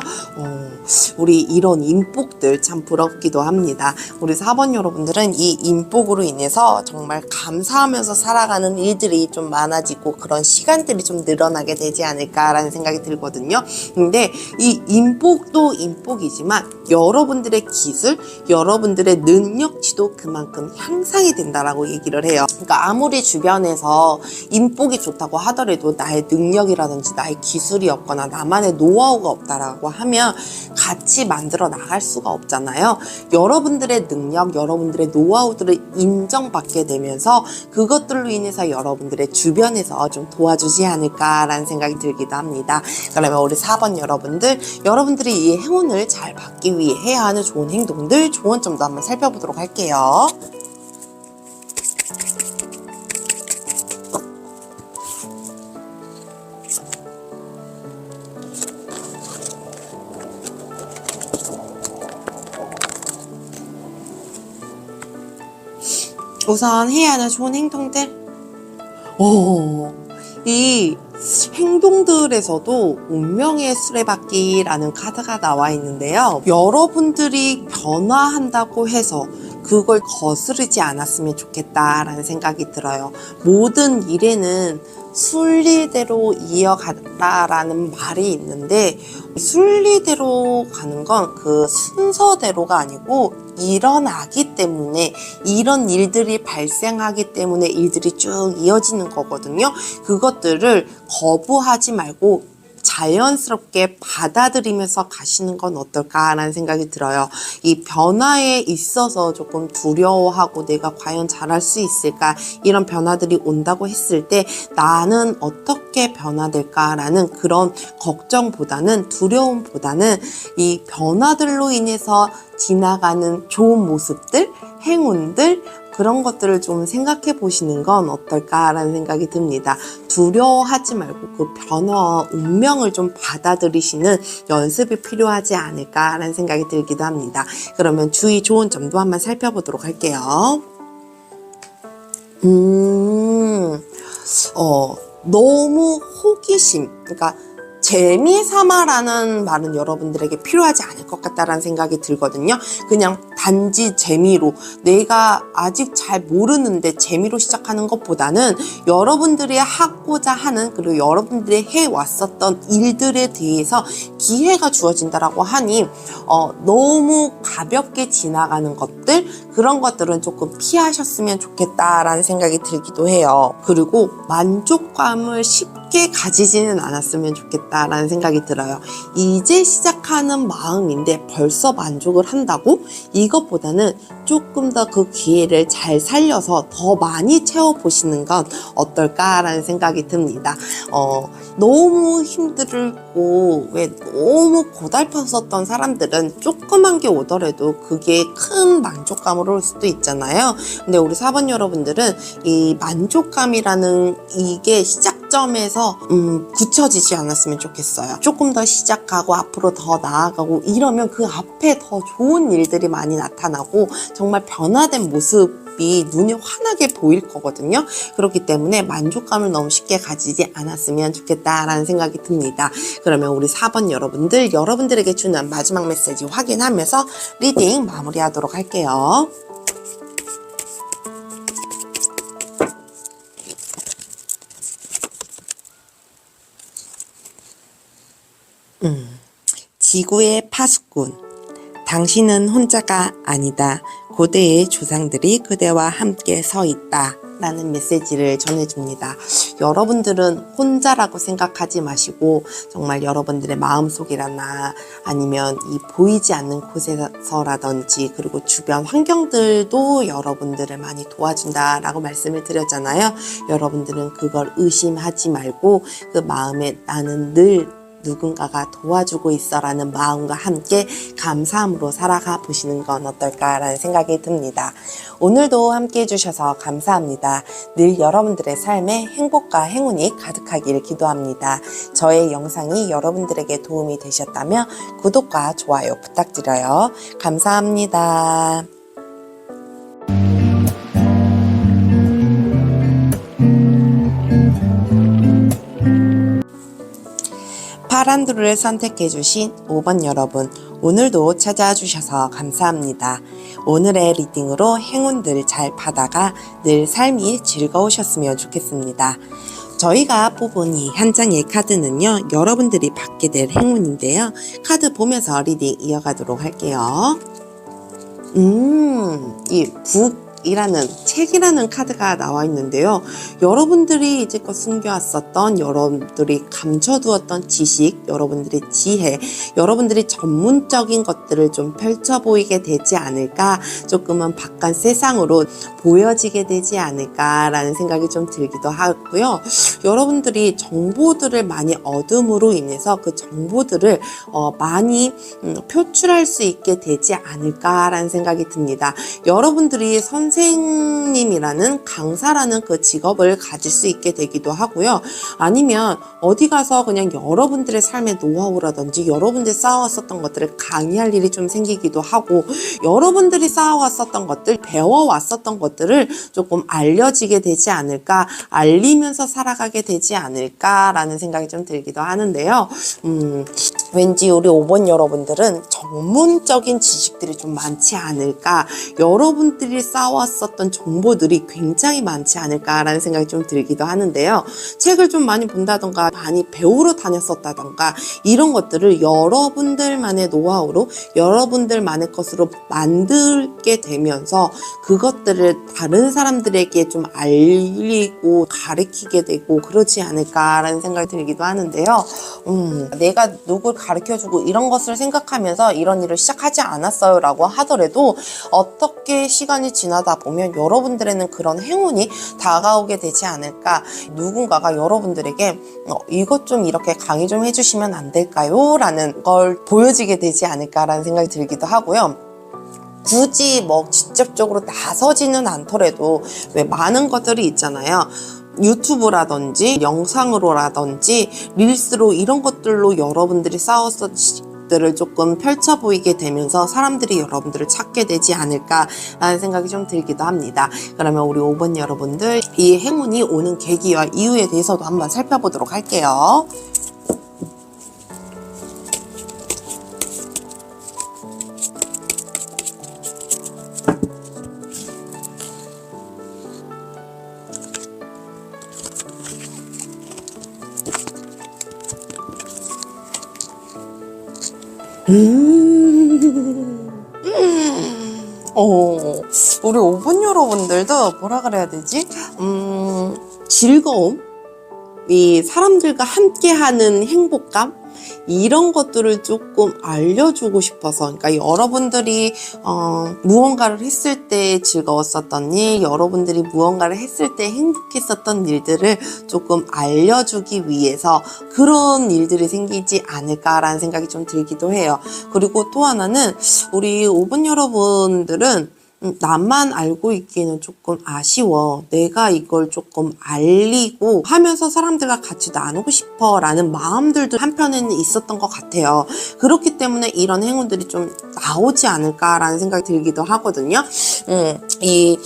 우리 이런 인복들 참 부럽기도 합니다. 우리 4번 여러분들은 이 인복으로 인해서 정말 감사하면서 살아가는 일들이 좀 많아지고 그런 시간들이 좀 늘어나게 되지 않을까라는 생각이 들거든요. 근데 이 인복도 인복이지만 여러분들의 기술, 여러분들의 능력치도 그만큼 향상이 된다라고 얘기를 해요. 그러니까 아무리 주변에서 인복이 좋다고 하더라도 나의 능력이라든지 나의 기술이 없거나 나만의 노하우가 없다라고 하면 같이 만들어 나갈 수가 없잖아요. 여러분들의 능력, 여러분들의 노하우들을 인정받게 되면서 그것들로 인해서 여러분들의 주변에서 좀 도와주지 않을까라는 생각이 들기도 합니다. 그러면 우리 4번 여러분들, 여러분들이 이 행운을 잘 받기 위해 해야 하는 좋은 행동들, 조언점도 한번 살펴보도록 할게요. 우선 해야 하는 좋은 행동들. 이 행동들에서도 운명의 수레바퀴라는 카드가 나와 있는데요. 여러분들이 변화한다고 해서 그걸 거스르지 않았으면 좋겠다라는 생각이 들어요. 모든 일에는 순리대로 이어가라라는 말이 있는데, 순리대로 가는 건 그 순서대로가 아니고 일어나기 때문에, 이런 일들이 발생하기 때문에 일들이 쭉 이어지는 거거든요. 그것들을 거부하지 말고 자연스럽게 받아들이면서 가시는 건 어떨까라는 생각이 들어요. 이 변화에 있어서 조금 두려워하고 내가 과연 잘할 수 있을까, 이런 변화들이 온다고 했을 때 나는 어떻게 변화될까라는 그런 걱정보다는, 두려움보다는 이 변화들로 인해서 지나가는 좋은 모습들, 행운들, 그런 것들을 좀 생각해 보시는 건 어떨까라는 생각이 듭니다. 두려워하지 말고 그 변화와 운명을 좀 받아들이시는 연습이 필요하지 않을까라는 생각이 들기도 합니다. 그러면 주의 좋은 점도 한번 살펴보도록 할게요. 너무 호기심, 그러니까 재미삼아라는 말은 여러분들에게 필요하지 않을 것 같다라는 생각이 들거든요. 그냥 단지 재미로, 내가 아직 잘 모르는데 재미로 시작하는 것보다는 여러분들이 하고자 하는, 그리고 여러분들이 해왔었던 일들에 대해서 기회가 주어진다라고 하니 너무 가볍게 지나가는 것들, 그런 것들은 조금 피하셨으면 좋겠다라는 생각이 들기도 해요. 그리고 만족감을 쉽게 가지지는 않았으면 좋겠다라는 생각이 들어요. 이제 시작하는 마음인데 벌써 만족을 한다고? 이것보다는 조금 더 그 기회를 잘 살려서 더 많이 채워보시는 건 어떨까라는 생각이 듭니다. 너무 힘들고 왜 너무 고달팠었던 사람들은 조그만 게 오더라도 그게 큰 만족감으로 올 수도 있잖아요. 근데 우리 4번 여러분들은 이 만족감이라는 이게 시작점에서 굳혀지지 않았으면 좋겠어요. 조금 더 시작하고 앞으로 더 나아가고 이러면 그 앞에 더 좋은 일들이 많이 나타나고 정말 변화된 모습 모습이 눈에 환하게 보일 거거든요. 그렇기 때문에 만족감을 너무 쉽게 가지지 않았으면 좋겠다라는 생각이 듭니다. 그러면 우리 4번 여러분들에게 주는 마지막 메시지 확인하면서 리딩 마무리하도록 할게요. 지구의 파수꾼, 당신은 혼자가 아니다. 고대의 조상들이 그대와 함께 서 있다. 라는 메시지를 전해줍니다. 여러분들은 혼자라고 생각하지 마시고 정말 여러분들의 마음속이라나 아니면 이 보이지 않는 곳에서라든지 그리고 주변 환경들도 여러분들을 많이 도와준다라고 말씀을 드렸잖아요. 여러분들은 그걸 의심하지 말고 그 마음에 나는 늘 누군가가 도와주고 있어라는 마음과 함께 감사함으로 살아가 보시는 건 어떨까라는 생각이 듭니다. 오늘도 함께 해주셔서 감사합니다. 늘 여러분들의 삶에 행복과 행운이 가득하기를 기도합니다. 저의 영상이 여러분들에게 도움이 되셨다면 구독과 좋아요 부탁드려요. 감사합니다. 파란두루를 선택해주신 5번 여러분, 오늘도 찾아주셔서 감사합니다. 오늘의 리딩으로 행운들 잘 받아가 늘 삶이 즐거우셨으면 좋겠습니다. 저희가 뽑은 이 한 장의 카드는요, 여러분들이 받게 될 행운인데요. 카드 보면서 리딩 이어가도록 할게요. 이 북이라는 책이라는 카드가 나와 있는데요. 여러분들이 이제껏 숨겨왔었던, 여러분들이 감춰두었던 지식, 여러분들의 지혜, 여러분들이 전문적인 것들을 좀 펼쳐 보이게 되지 않을까, 조금은 바깥 세상으로 보여지게 되지 않을까라는 생각이 좀 들기도 하고요. 여러분들이 정보들을 많이 얻음으로 인해서 그 정보들을 많이 표출할 수 있게 되지 않을까라는 생각이 듭니다. 여러분들이 선생님이라는 강사라는 그 직업을 가질 수 있게 되기도 하고요. 아니면 어디 가서 그냥 여러분들의 삶의 노하우라든지 여러분들이 쌓아왔었던 것들을 강의할 일이 좀 생기기도 하고, 여러분들이 쌓아왔었던 것들, 배워왔었던 것들을 조금 알려지게 되지 않을까, 알리면서 살아가게 되지 않을까라는 생각이 좀 들기도 하는데요. 왠지 우리 5번 여러분들은 전문적인 지식들이 좀 많지 않을까, 여러분들이 쌓아왔었던 정보들이 굉장히 많지 않을까라는 생각이 좀 들기도 하는데요. 책을 좀 많이 본다던가 많이 배우러 다녔었다던가 이런 것들을 여러분들만의 노하우로 여러분들만의 것으로 만들게 되면서 그것들을 다른 사람들에게 좀 알리고 가르치게 되고 그러지 않을까라는 생각이 들기도 하는데요. 내가 누굴 가르쳐주고 이런 것을 생각하면서 이런 일을 시작하지 않았어요 라고 하더라도 어떻게 시간이 지나다 보면 여러분들에는 그런 행운이 다가오게 되지 않을까, 누군가가 여러분들에게 이것 좀 이렇게 강의 좀 해주시면 안 될까요? 라는 걸 보여지게 되지 않을까라는 생각이 들기도 하고요. 굳이 뭐 직접적으로 나서지는 않더라도 왜 많은 것들이 있잖아요. 유튜브라든지 영상으로라든지 릴스로 이런 것들로 여러분들이 쌓았던 들을 조금 펼쳐 보이게 되면서 사람들이 여러분들을 찾게 되지 않을까라는 생각이 좀 들기도 합니다. 그러면 우리 5번 여러분들, 이 행운이 오는 계기와 이유에 대해서도 한번 살펴보도록 할게요. 우리 5번 여러분들도 뭐라 그래야 되지? 즐거움? 이 사람들과 함께하는 행복감? 이런 것들을 조금 알려주고 싶어서, 그러니까 여러분들이 무언가를 했을 때 즐거웠었던 일, 여러분들이 무언가를 했을 때 행복했었던 일들을 조금 알려주기 위해서 그런 일들이 생기지 않을까라는 생각이 좀 들기도 해요. 그리고 또 하나는 우리 5번 여러분들은 나만 알고 있기에는 조금 아쉬워. 내가 이걸 조금 알리고 하면서 사람들과 같이 나누고 싶어 라는 마음들도 한편에는 있었던 것 같아요. 그렇기 때문에 이런 행운들이 좀 나오지 않을까라는 생각이 들기도 하거든요. 이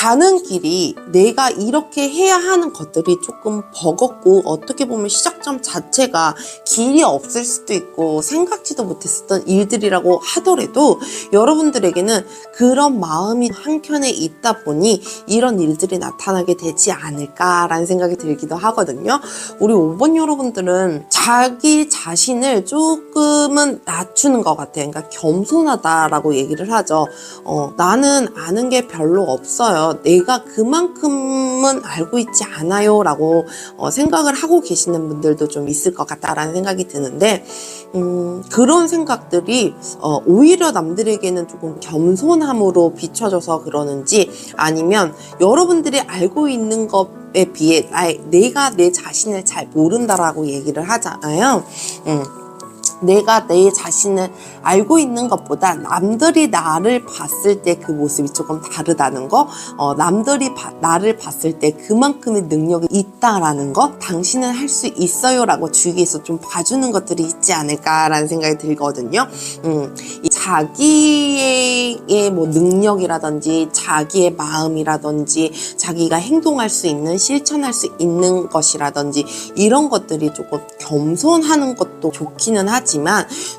가는 길이 내가 이렇게 해야 하는 것들이 조금 버겁고 어떻게 보면 시작점 자체가 길이 없을 수도 있고 생각지도 못했었던 일들이라고 하더라도 여러분들에게는 그런 마음이 한켠에 있다 보니 이런 일들이 나타나게 되지 않을까라는 생각이 들기도 하거든요. 우리 5번 여러분들은 자기 자신을 조금은 낮추는 것 같아요. 그러니까 겸손하다라고 얘기를 하죠. 나는 아는 게 별로 없어요. 내가 그만큼은 알고 있지 않아요 라고 생각을 하고 계시는 분들도 좀 있을 것 같다라는 생각이 드는데 그런 생각들이 오히려 남들에게는 조금 겸손함으로 비춰져서 그러는지 아니면 여러분들이 알고 있는 것에 비해 내가 내 자신을 잘 모른다라고 얘기를 하잖아요. 내가 내 자신을 알고 있는 것보다 남들이 나를 봤을 때 그 모습이 조금 다르다는 거, 남들이 나를 봤을 때 그만큼의 능력이 있다라는 거, 당신은 할 수 있어요 라고 주위에서 좀 봐주는 것들이 있지 않을까라는 생각이 들거든요. 자기의 뭐 능력이라든지 자기의 마음이라든지 자기가 행동할 수 있는 실천할 수 있는 것이라든지 이런 것들이 조금 겸손하는 것도 좋기는 하지만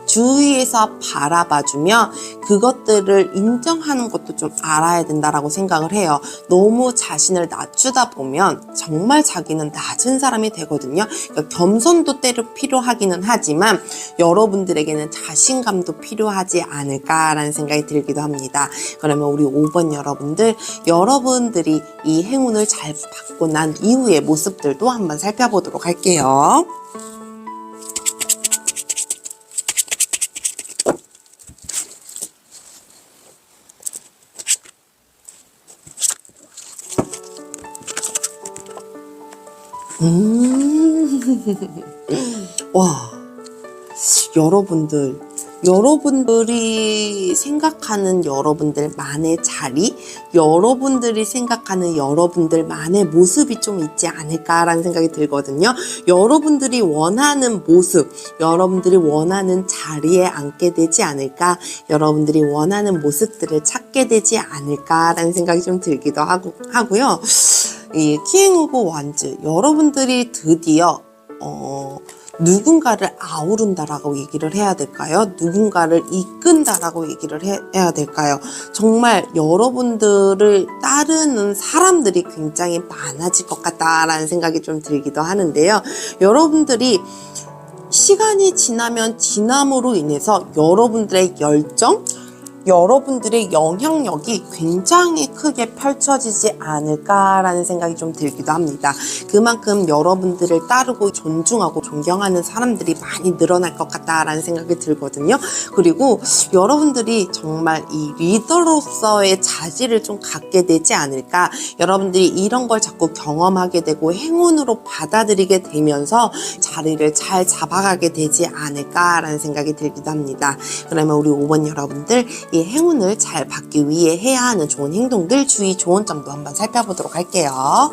주위에서 바라봐주면 그것들을 인정하는 것도 좀 알아야 된다라고 생각을 해요. 너무 자신을 낮추다 보면 정말 자기는 낮은 사람이 되거든요. 그러니까 겸손도 때로 필요하기는 하지만 여러분들에게는 자신감도 필요하지 않을까라는 생각이 들기도 합니다. 그러면 우리 5번 여러분들이 이 행운을 잘 받고 난 이후의 모습들도 한번 살펴보도록 할게요. 와, 여러분들이 생각하는 여러분들만의 자리, 여러분들이 생각하는 여러분들만의 모습이 좀 있지 않을까라는 생각이 들거든요. 여러분들이 원하는 모습, 여러분들이 원하는 자리에 앉게 되지 않을까, 여러분들이 원하는 모습들을 찾게 되지 않을까라는 생각이 좀 들기도 하고요. 이 킹 오브 완즈, 여러분들이 드디어 누군가를 아우른다라고 얘기를 해야 될까요? 누군가를 이끈다라고 얘기를 해야 될까요? 정말 여러분들을 따르는 사람들이 굉장히 많아질 것 같다라는 생각이 좀 들기도 하는데요. 여러분들이 시간이 지나면 지남으로 인해서 여러분들의 열정, 여러분들의 영향력이 굉장히 크게 펼쳐지지 않을까라는 생각이 좀 들기도 합니다. 그만큼 여러분들을 따르고 존중하고 존경하는 사람들이 많이 늘어날 것 같다라는 생각이 들거든요. 그리고 여러분들이 정말 이 리더로서의 자질을 좀 갖게 되지 않을까, 여러분들이 이런 걸 자꾸 경험하게 되고 행운으로 받아들이게 되면서 자리를 잘 잡아가게 되지 않을까라는 생각이 들기도 합니다. 그러면 우리 5번 여러분들, 이 행운을 잘 받기 위해 해야 하는 좋은 행동들, 주의 좋은 점도 한번 살펴보도록 할게요.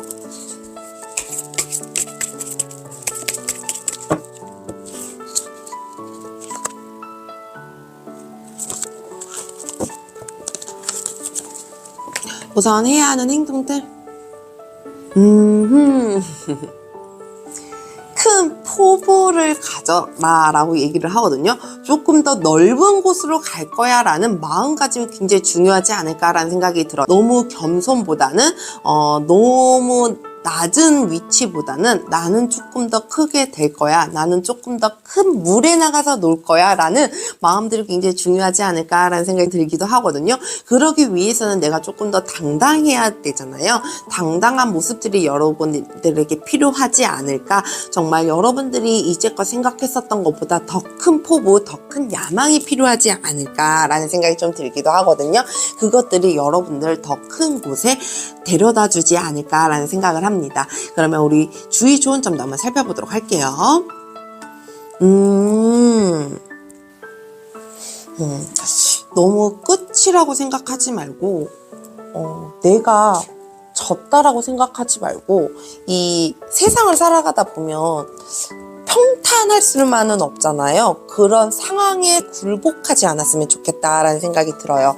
우선 해야 하는 행동들, 큰 포부를 가져라 라고 얘기를 하거든요. 조금 더 넓은 곳으로 갈 거야 라는 마음가짐이 굉장히 중요하지 않을까라는 생각이 들어요. 너무 겸손보다는 너무 낮은 위치보다는 나는 조금 더 크게 될 거야, 나는 조금 더 큰 물에 나가서 놀 거야 라는 마음들이 굉장히 중요하지 않을까라는 생각이 들기도 하거든요. 그러기 위해서는 내가 조금 더 당당해야 되잖아요. 당당한 모습들이 여러분들에게 필요하지 않을까. 정말 여러분들이 이제껏 생각했었던 것보다 더 큰 포부, 더 큰 야망이 필요하지 않을까라는 생각이 좀 들기도 하거든요. 그것들이 여러분들 더 큰 곳에 데려다 주지 않을까라는 생각을 합니다. 그러면 우리 주의 좋은 점도 한번 살펴보도록 할게요. 너무 끝이라고 생각하지 말고 내가 졌다라고 생각하지 말고 이 세상을 살아가다 보면 한탄할 수만은 없잖아요. 그런 상황에 굴복하지 않았으면 좋겠다라는 생각이 들어요.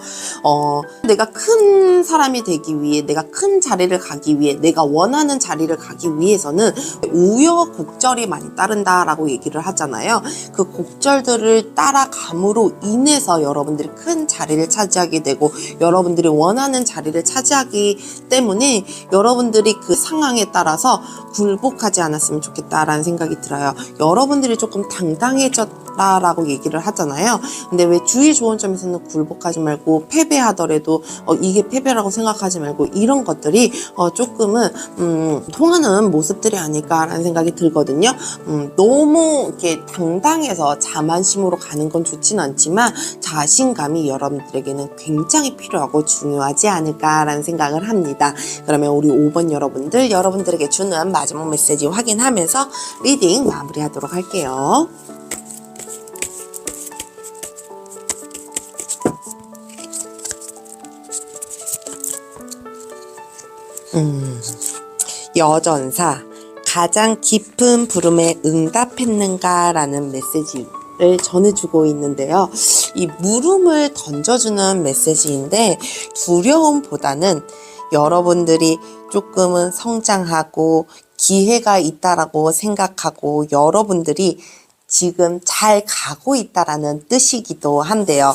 내가 큰 사람이 되기 위해, 내가 큰 자리를 가기 위해, 내가 원하는 자리를 가기 위해서는 우여곡절이 많이 따른다라고 얘기를 하잖아요. 그 곡절들을 따라감으로 인해서 여러분들이 큰 자리를 차지하게 되고 여러분들이 원하는 자리를 차지하기 때문에 여러분들이 그 상황에 따라서 굴복하지 않았으면 좋겠다라는 생각이 들어요. 여러분들이 조금 당당해졌다라고 얘기를 하잖아요. 근데 왜 주의 좋은 점에서는 굴복하지 말고 패배하더라도 이게 패배라고 생각하지 말고 이런 것들이 조금은 통하는 모습들이 아닐까라는 생각이 들거든요. 너무 이렇게 당당해서 자만심으로 가는 건 좋진 않지만 자신감이 여러분들에게는 굉장히 필요하고 중요하지 않을까라는 생각을 합니다. 그러면 우리 5번 여러분들에게 주는 마지막 메시지 확인하면서 리딩 마무리하도록 할게요. 여전사, 가장 깊은 부름에 응답했는가? 라는 메시지를 전해주고 있는데요. 이 물음을 던져주는 메시지인데 두려움보다는 여러분들이 조금은 성장하고 기회가 있다라고 생각하고 여러분들이 지금 잘 가고 있다라는 뜻이기도 한데요.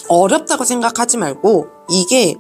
어렵다고 생각하지 말고 이게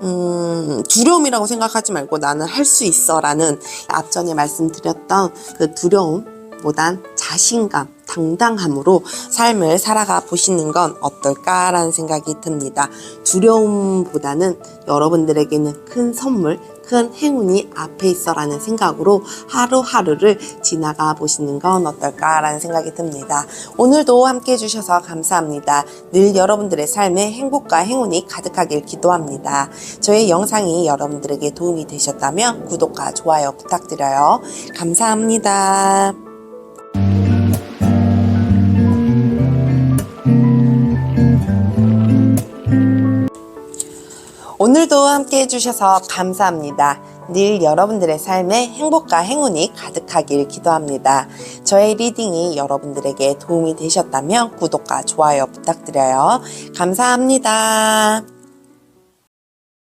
두려움이라고 생각하지 말고 나는 할 수 있어 라는 앞전에 말씀드렸던 그 두려움보단 자신감, 당당함으로 삶을 살아가 보시는 건 어떨까라는 생각이 듭니다. 두려움보다는 여러분들에게는 큰 선물, 큰 행운이 앞에 있어라는 생각으로 하루하루를 지나가 보시는 건 어떨까라는 생각이 듭니다. 오늘도 함께 해주셔서 감사합니다. 늘 여러분들의 삶에 행복과 행운이 가득하길 기도합니다. 저의 영상이 여러분들에게 도움이 되셨다면 구독과 좋아요 부탁드려요. 감사합니다. 오늘도 함께 해주셔서 감사합니다. 늘 여러분들의 삶에 행복과 행운이 가득하길 기도합니다. 저의 리딩이 여러분들에게 도움이 되셨다면 구독과 좋아요 부탁드려요. 감사합니다.